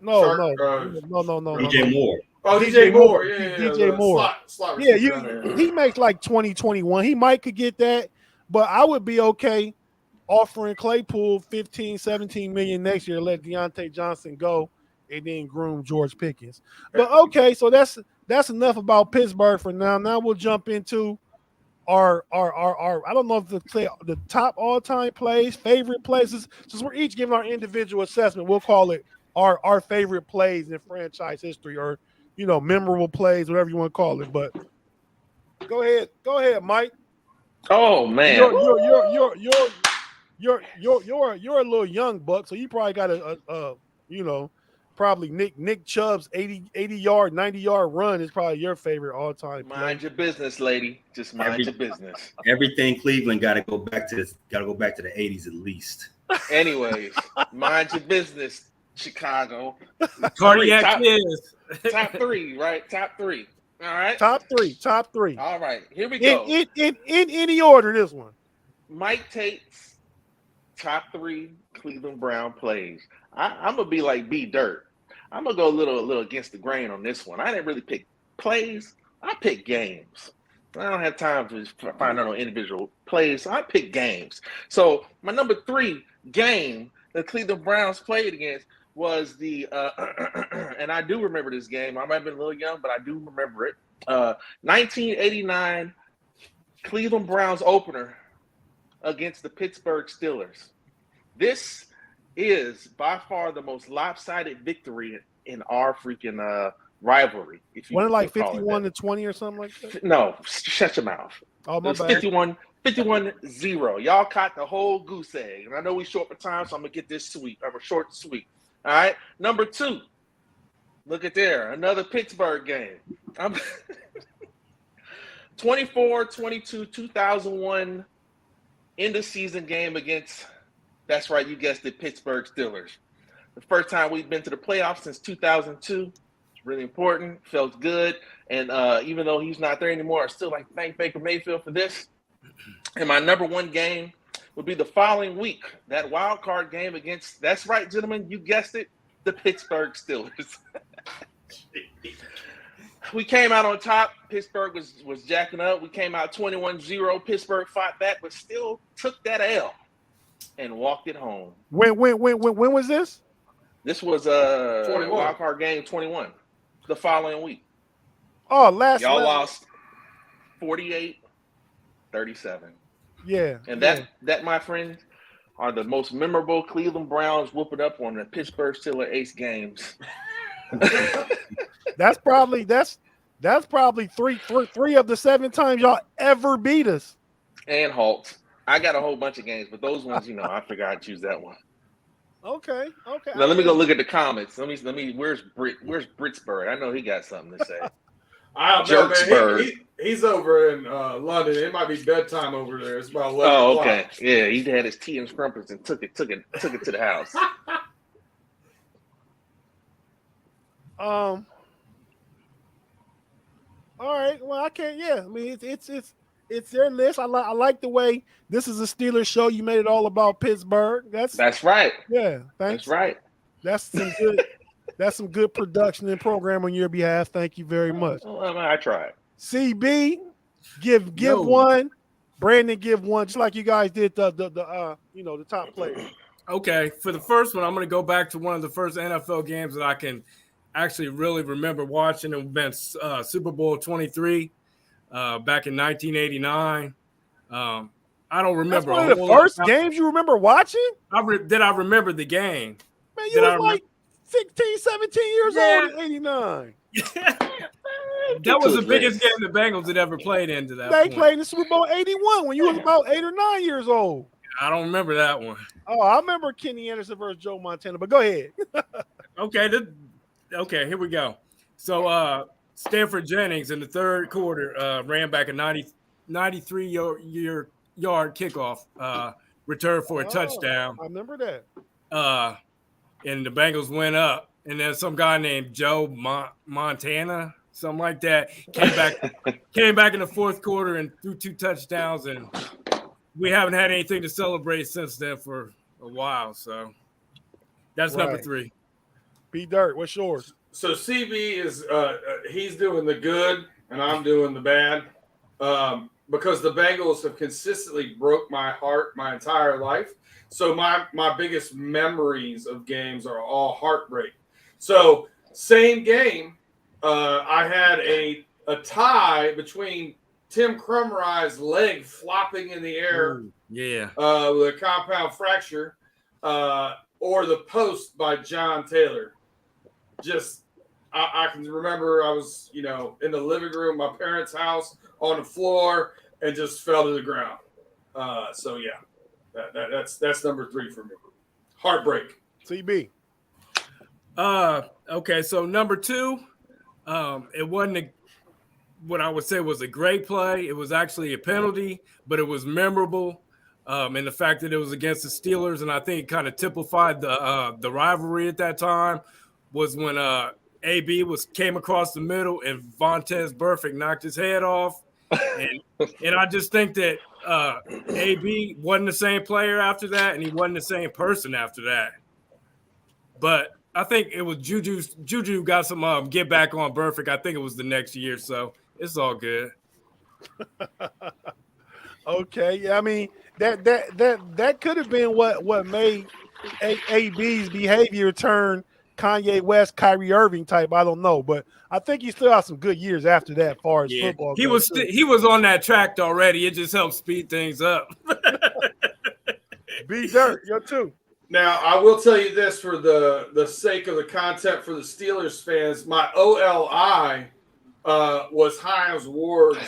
No. DJ Moore. Oh, DJ Moore. DJ Moore. Slot he makes like 2021. He might could get that, but I would be okay offering Claypool 15, 17 million next year, let Deontay Johnson go. And then groom George Pickens. But okay, so that's enough about Pittsburgh for now. Now we'll jump into our I don't know if the top all-time plays, favorite plays. Since we're each giving our individual assessment, we'll call it our favorite plays in franchise history, or memorable plays, whatever you want to call it. But go ahead, Mike. Oh man, you're a little young buck, so you probably got a probably Nick Chubb's 80-yard, 90-yard run is probably your favorite all-time. Mind your business, lady. Just mind your business. Everything Cleveland got to go back to the 80s at least. Anyways, mind your business, Chicago. Cardiac is top three, right? Top three. All right. Top three. All right. Here we go. In any order, this one. Mike Tate's top 3 Cleveland Brown plays. I'm gonna be like B Dirt. I'm gonna go a little against the grain on this one. I didn't really pick plays. I picked games. I don't have time to find out on individual plays. So I picked games. So my number 3 game the Cleveland Browns played against was the and I do remember this game. I might have been a little young, but I do remember it. 1989 Cleveland Browns opener against the Pittsburgh Steelers. This is by far the most lopsided victory in our freaking rivalry. If you wasn't it like 51-20 or something like that? No, shut your mouth. Oh, my it was bad. 51-0. Y'all caught the whole goose egg. And I know we short for time, so I'm going to get this sweet. I'm short and sweet. All right. Number 2. Look at there. Another Pittsburgh game. 24-22, 2001 end of season game against, that's right, you guessed it, Pittsburgh Steelers. The first time we've been to the playoffs since 2002. It's really important. Felt good. And even though he's not there anymore, I still like to thank Baker Mayfield for this. And my number 1 game would be the following week, that wild card game against, that's right, gentlemen, you guessed it, the Pittsburgh Steelers. We came out on top. Pittsburgh was jacking up. We came out 21-0. Pittsburgh fought back, but still took that L and walked it home. When was this? This was a wild card game 21, the following week. Oh, y'all lost 48-37. Yeah. And that, my friend, are the most memorable Cleveland Browns whooping up on the Pittsburgh Steelers ace games. That's probably three of the 7 times y'all ever beat us. And halt. I got a whole bunch of games, but those ones, I figured I'd choose that one. Okay. Now let me go look at the comments. Let me. Where's Britsburg? I know he got something to say. I don't know, man. Jerksburg. He's over in London. It might be bedtime over there. It's about 11 Oh, o'clock. okay. Yeah, he had his tea and scrumpets and took it to the house. All right. Well, I can't. Yeah. I mean, it's their list. I like the way this is a Steelers show. You made it all about Pittsburgh. That's right. Yeah. Thanks. That's right. That's some good. That's some good production and program on your behalf. Thank you very much. Well, I tried. CB, give one. Brandon, give one. Just like you guys did the top players. Okay, for the first one, I'm going to go back to one of the first NFL games that I can actually really remember watching. It been Super Bowl 23 back in 1989. I don't remember. That's one of the first games you remember watching? Did I remember the game? Man, you was like 16, 17 years old in 89. That was the biggest game the Bengals had ever played into that They point. played in the Super Bowl 81 when you was about 8 or 9 years old. I don't remember that one. Oh, I remember Kenny Anderson versus Joe Montana, but go ahead. Okay, here we go. So Stanford Jennings in the third quarter ran back a 93-yard kickoff return for a touchdown. I remember that. And the Bengals went up. And then some guy named Joe Montana, something like that, came back in the fourth quarter and threw 2 touchdowns. And we haven't had anything to celebrate since then for a while. So that's number 3. B Dirt, what's yours? So CB is he's doing the good and I'm doing the bad because the Bengals have consistently broke my heart my entire life. So my biggest memories of games are all heartbreak. So same game, I had a tie between Tim Krumrie's leg flopping in the air, with a compound fracture, or the post by John Taylor. Just I can remember I was in the living room, my parents' house, on the floor, and just fell to the ground. So yeah, that's number 3 for me. Heartbreak. CB. Okay, so number 2, it wasn't what I would say was a great play. It was actually a penalty, but it was memorable. And the fact that it was against the Steelers, and I think it kind of typified the rivalry at that time, was when AB came across the middle and Vontaze Burfict knocked his head off. And I just think that AB wasn't the same player after that, and he wasn't the same person after that. But I think it was Juju got some get back on Burfict. I think it was the next year, so it's all good. Okay, yeah, I mean that could have been what made AB's behavior turn Kanye West, Kyrie Irving type. I don't know, but I think he still has some good years after that. As far as football, he was on that track already. It just helped speed things up. B Dirt, you're 2. Now, I will tell you this for the sake of the content for the Steelers fans. My OLI was Hines Ward's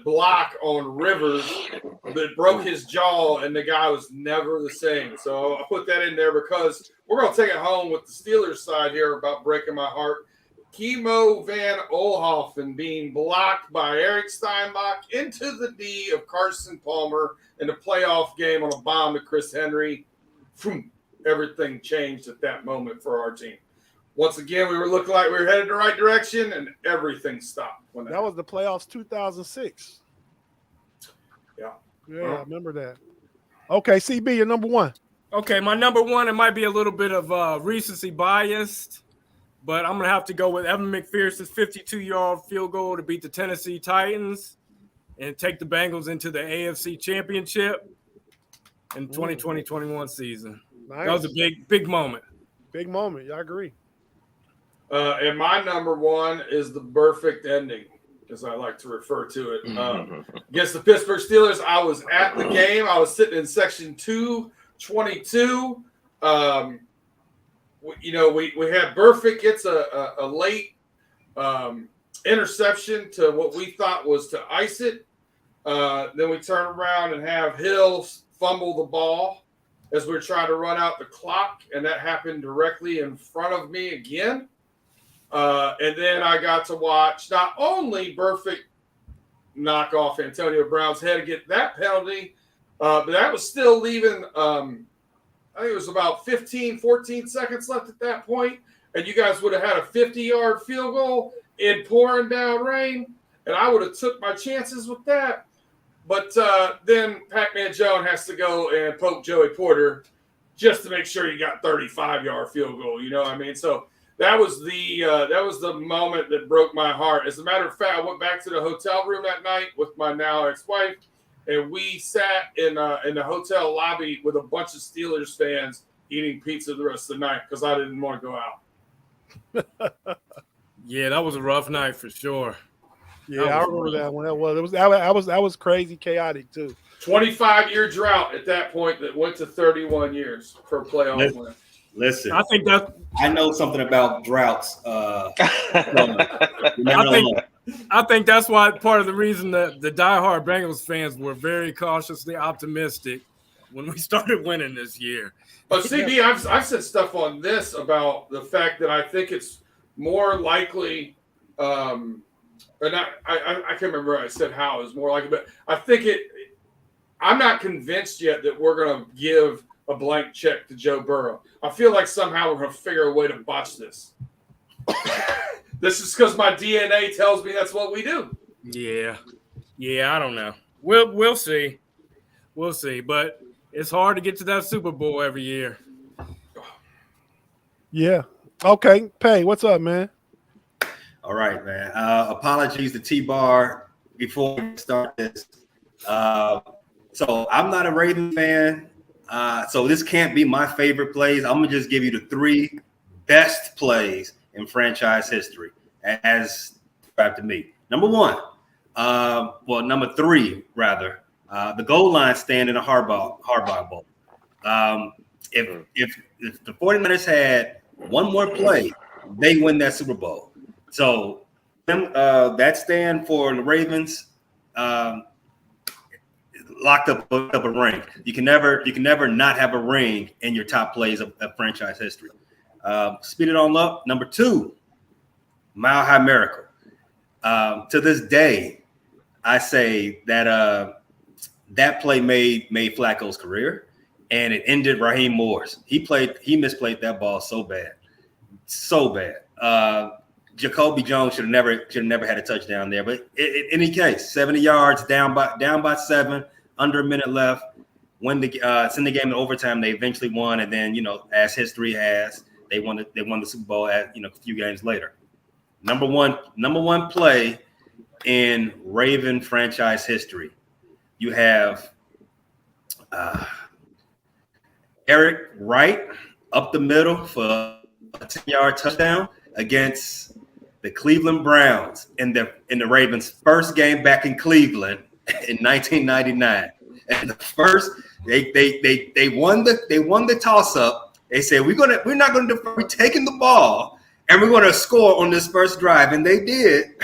block on Rivers that broke his jaw, and the guy was never the same. So I put that in there because we're going to take it home with the Steelers side here about breaking my heart. Kimo Van Olhoffen being blocked by Eric Steinbach into the knee of Carson Palmer in the playoff game on a bomb to Chris Henry. Everything changed at that moment for our team. Once again, we were looking like we were headed the right direction, and everything stopped. That was the playoffs 2006. Yeah. Yeah, I remember that. Okay, CB, you're number 1. Okay, my number 1, it might be a little bit of recency biased, but I'm going to have to go with Evan McPherson's 52-yard field goal to beat the Tennessee Titans and take the Bengals into the AFC Championship in 2020-21 season. Nice. That was a big moment. Big moment. Yeah, I agree. And my number 1 is the perfect ending, as I like to refer to it. Against the Pittsburgh Steelers, I was at the game. I was sitting in section 222. We had Burfict gets a late interception to what we thought was to ice it. Then we turn around and have Hill fumble the ball as we were trying to run out the clock, and that happened directly in front of me again. And then I got to watch not only Burfict knock off Antonio Brown's head to get that penalty, but that was still leaving, I think it was about 15, 14 seconds left at that point, and you guys would have had a 50-yard field goal in pouring down rain, and I would have took my chances with that. But then Pac-Man Jones has to go and poke Joey Porter just to make sure he got 35-yard field goal. You know what I mean? So that was the moment that broke my heart. As a matter of fact, I went back to the hotel room that night with my now ex-wife, and we sat in the hotel lobby with a bunch of Steelers fans eating pizza the rest of the night because I didn't want to go out. Yeah, that was a rough night for sure. Yeah, I remember that one. That was crazy chaotic too. 25-year drought at that point that went to 31 years for a playoff win. Listen, I know something about droughts. I think that's why part of the reason that the diehard Bengals fans were very cautiously optimistic when we started winning this year. But CB, I've said stuff on this about the fact that I think it's more likely, and I can't remember I said how it was more likely, but I think I'm not convinced yet that we're going to give a blank check to Joe Burrow. I feel like somehow we're going to figure a way to botch this. This is because my DNA tells me that's what we do. Yeah, I don't know. We'll see. We'll see. But it's hard to get to that Super Bowl every year. Yeah. Okay. Pay, what's up, man? All right, man. Apologies to T-Bar before we start this. So I'm not a Raven fan. So this can't be my favorite plays. I'm going to just give you the 3 best plays in franchise history as described to me. Number 3, rather. The goal line stand in a Harbaugh Bowl. If the 49ers had one more play, they win that Super Bowl. So that stand for the Ravens locked up a ring. You can never not have a ring in your top plays of franchise history. Speed it on up. Number 2, Mile High Miracle. To this day, I say that that play made Flacco's career, and it ended Raheem Moore's. He misplayed that ball so bad. Jacoby Jones should have never had a touchdown there. But in any case, 70 yards, down by 7, under a minute left. When it's in the game in overtime, they eventually won, and then as history has, they won the Super Bowl a few games later. Number one play in Raven franchise history. You have Eric Wright up the middle for a 10-yard touchdown against the Cleveland Browns in the Ravens' first game back in Cleveland in 1999. And the first they won the toss up. They said we're not gonna defer. We're taking the ball and we're gonna score on this first drive, and they did.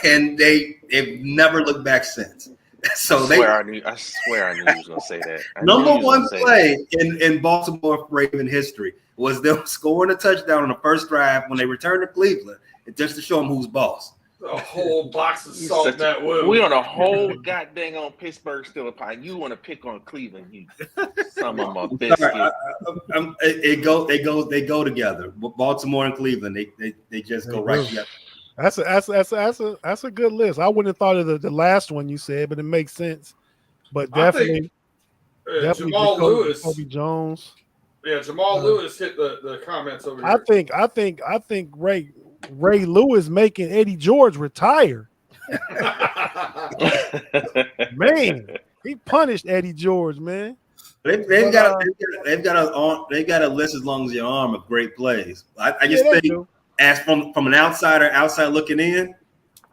And they've never looked back since. So I swear I knew he was gonna say that. Number one play in Baltimore Raven history was them scoring a touchdown on the first drive when they returned to Cleveland, just to show them who's boss. A whole box of salt in that wound. We on a whole goddamn on Pittsburgh still a pie. You want to pick on Cleveland? You some of my biscuit. They go together. Baltimore and Cleveland, they just go right together. That's a good list. I wouldn't have thought of the last one you said, but it makes sense. But definitely Jamal Lewis, Jacoby Jones. Yeah, Jamal Lewis hit the comments over here. I think Ray Lewis making Eddie George retire. Man, he punished Eddie George, man. They've got a list as long as your arm of great plays. I just think, as from an outside looking in,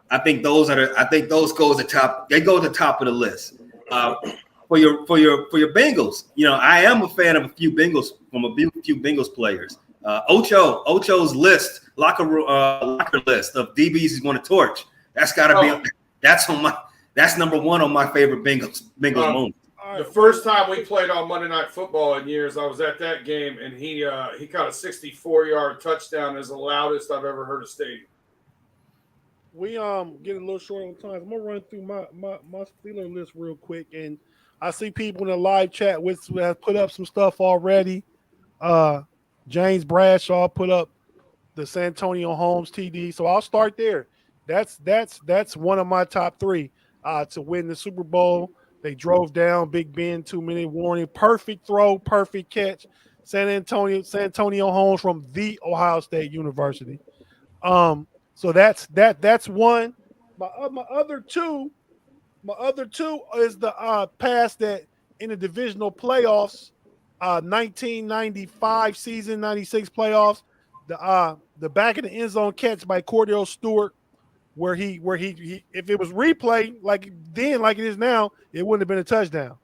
I think those go to the top. They go to the top of the list. For your Bengals, I am a fan of a few Bengals players. Ocho's locker list of DBs he's going to torch. That's got to be that's number one on my favorite Bengals moments. All The right. first time we played on Monday Night Football in years, I was at that game, and he caught a 64-yard touchdown as the loudest I've ever heard a stadium. We getting a little short on time. I'm gonna run through my Steeler list real quick, and I see people in the live chat with have put up some stuff already. James Bradshaw put up the San Antonio Holmes TD, so I'll start there. That's one of my top three to win the Super Bowl. They drove down Big Ben, 2-minute warning, perfect throw, perfect catch. San Antonio Holmes from the Ohio State University. So that's one. My other two is the pass that in the divisional playoffs, 1995 season, 96 playoffs, the back of the end zone catch by Cordell Stewart, where he if it was replay like it is now, it wouldn't have been a touchdown.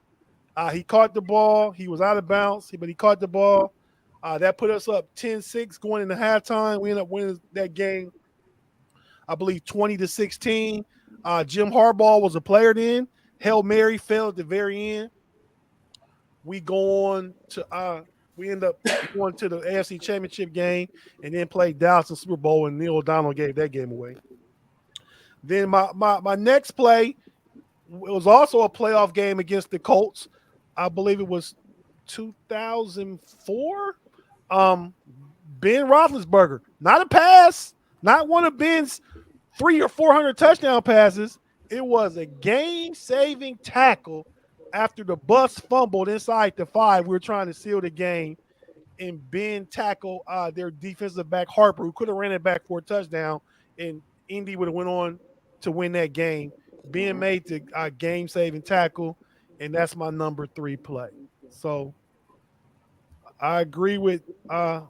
He caught the ball, he was out of bounds, but he caught the ball. That put us up 10-6 going into halftime. We ended up winning that game, I believe 20-16. Jim Harbaugh was a player then. Hail Mary fell at the very end. We go on to we end up going to the AFC Championship game and then played Dallas in Super Bowl, and Neil O'Donnell gave that game away. Then my next play, it was also a playoff game against the Colts. I believe it was 2004. Ben Roethlisberger, not a pass, not one of Ben's 300 or 400 touchdown passes. It was a game-saving tackle after the bus fumbled inside the 5. We were trying to seal the game, and Ben tackled their defensive back Harper, who could have ran it back for a touchdown, and Indy would have went on to win that game. Ben made the game-saving tackle, and that's my number 3 play. So I agree with That's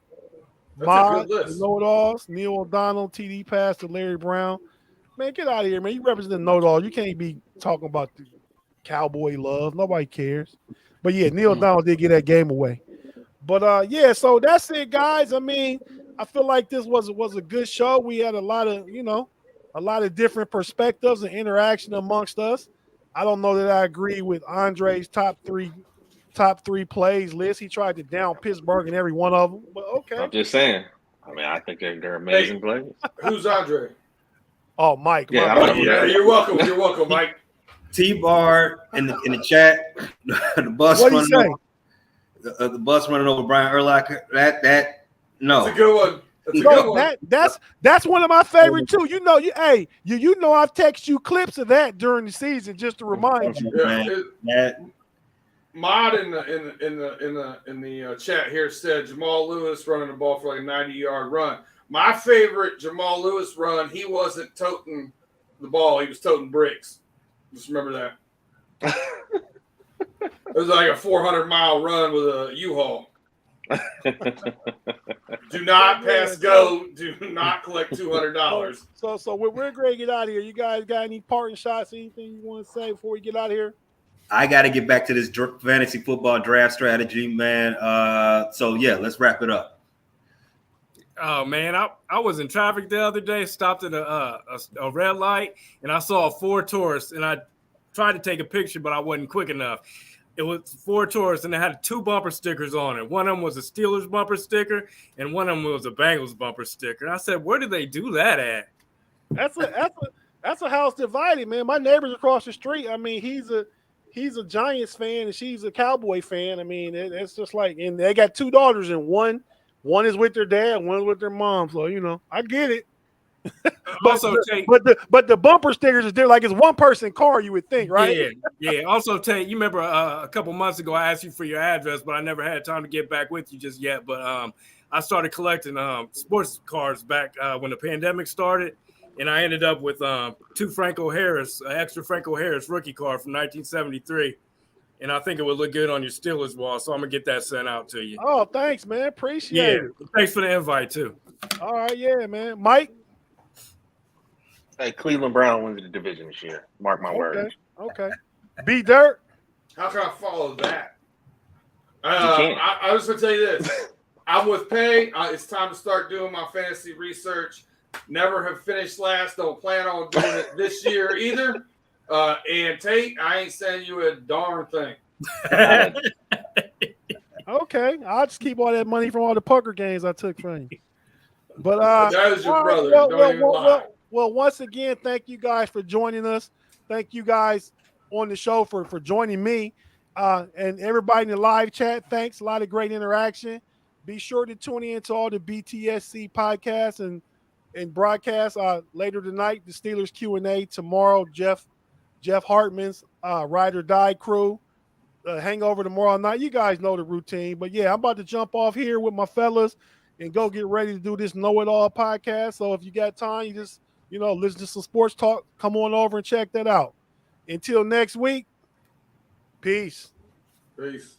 a Mod, good list. Know-It-Alls, Neil O'Donnell, TD pass to Larry Brown. Man, get out of here, man. You represent Know-It-All. You can't be talking about the Cowboy love. Nobody cares. But yeah, Neil O'Donnell did get that game away. But yeah, so that's it, guys. I mean, I feel like this was a good show. We had a lot of different perspectives and interaction amongst us. I don't know that I agree with Andre's top three plays list. He tried to down Pittsburgh in every one of them. But okay. I'm just saying. I mean, I think they're amazing players. Who's Andre? Oh, Mike. Yeah, my I bad. don't know. Yeah, you're welcome. You're welcome, Mike. T-Bar in the chat. The bus What'd he running say? over, the bus running over Brian Urlacher. That no. That's a good one. That's a So good one. that's one of my favorite too. You know, you know I've texted you clips of that during the season just to remind you. Yeah, Mod in the chat here said Jamal Lewis running the ball for like a 90-yard run. My favorite Jamal Lewis run, he wasn't toting the ball, he was toting bricks. Just remember that. It was like a 400-mile run with a U-Haul. Do not pass go. Do not collect $200. So we're going to get out of here. You guys got any parting shots? Anything you want to say before we get out of here? I got to get back to this fantasy football draft strategy, man. So yeah, let's wrap it up. Oh man, I was in traffic the other day, stopped at a red light, and I saw a Ford Taurus, and I tried to take a picture, but I wasn't quick enough. It was Ford Taurus, and it had 2 bumper stickers on it. One of them was a Steelers bumper sticker, and one of them was a Bengals bumper sticker. And I said, "Where did they do that at?" That's a house divided, man. My neighbor's across the street. I mean, he's a Giants fan and she's a Cowboy fan. I mean, it's just like, and they got 2 daughters, and one is with their dad, one is with their mom. So I get it. But the bumper stickers is there, like it's one person car, you would think, right? Yeah. Also, Tate, you remember a couple months ago I asked you for your address, but I never had time to get back with you just yet. But I started collecting sports cards back when the pandemic started, and I ended up with 2 Franco Harris, extra Franco Harris rookie card from 1973. And I think it would look good on your Steelers wall, so I'm gonna get that sent out to you. Oh, thanks, man. Appreciate it. Thanks for the invite too. All right, yeah, man. Mike. Hey, Cleveland Brown wins the division this year. Mark my words. Okay. B Dirt. How can I follow that? can't. I was going to tell you this. I'm with Pay. It's time to start doing my fantasy research. Never have finished last. Don't plan on doing it this year either. And Tate, I ain't sending you a darn thing. Got it. Okay, I'll just keep all that money from all the poker games I took from you. But That is your all right, brother. well, Don't well, even well, lie. well, once again, thank you guys for joining us. Thank you guys on the show for joining me, and everybody in the live chat. Thanks, a lot of great interaction. Be sure to tune in to all the BTSC podcasts and broadcasts later tonight. The Steelers Q&A tomorrow. Jeff Hartman's Ride or Die crew. Hangover tomorrow night. You guys know the routine. But yeah, I'm about to jump off here with my fellas and go get ready to do this Know It All podcast. So if you got time, you just, listen to some sports talk. Come on over and check that out. Until next week, peace. Peace.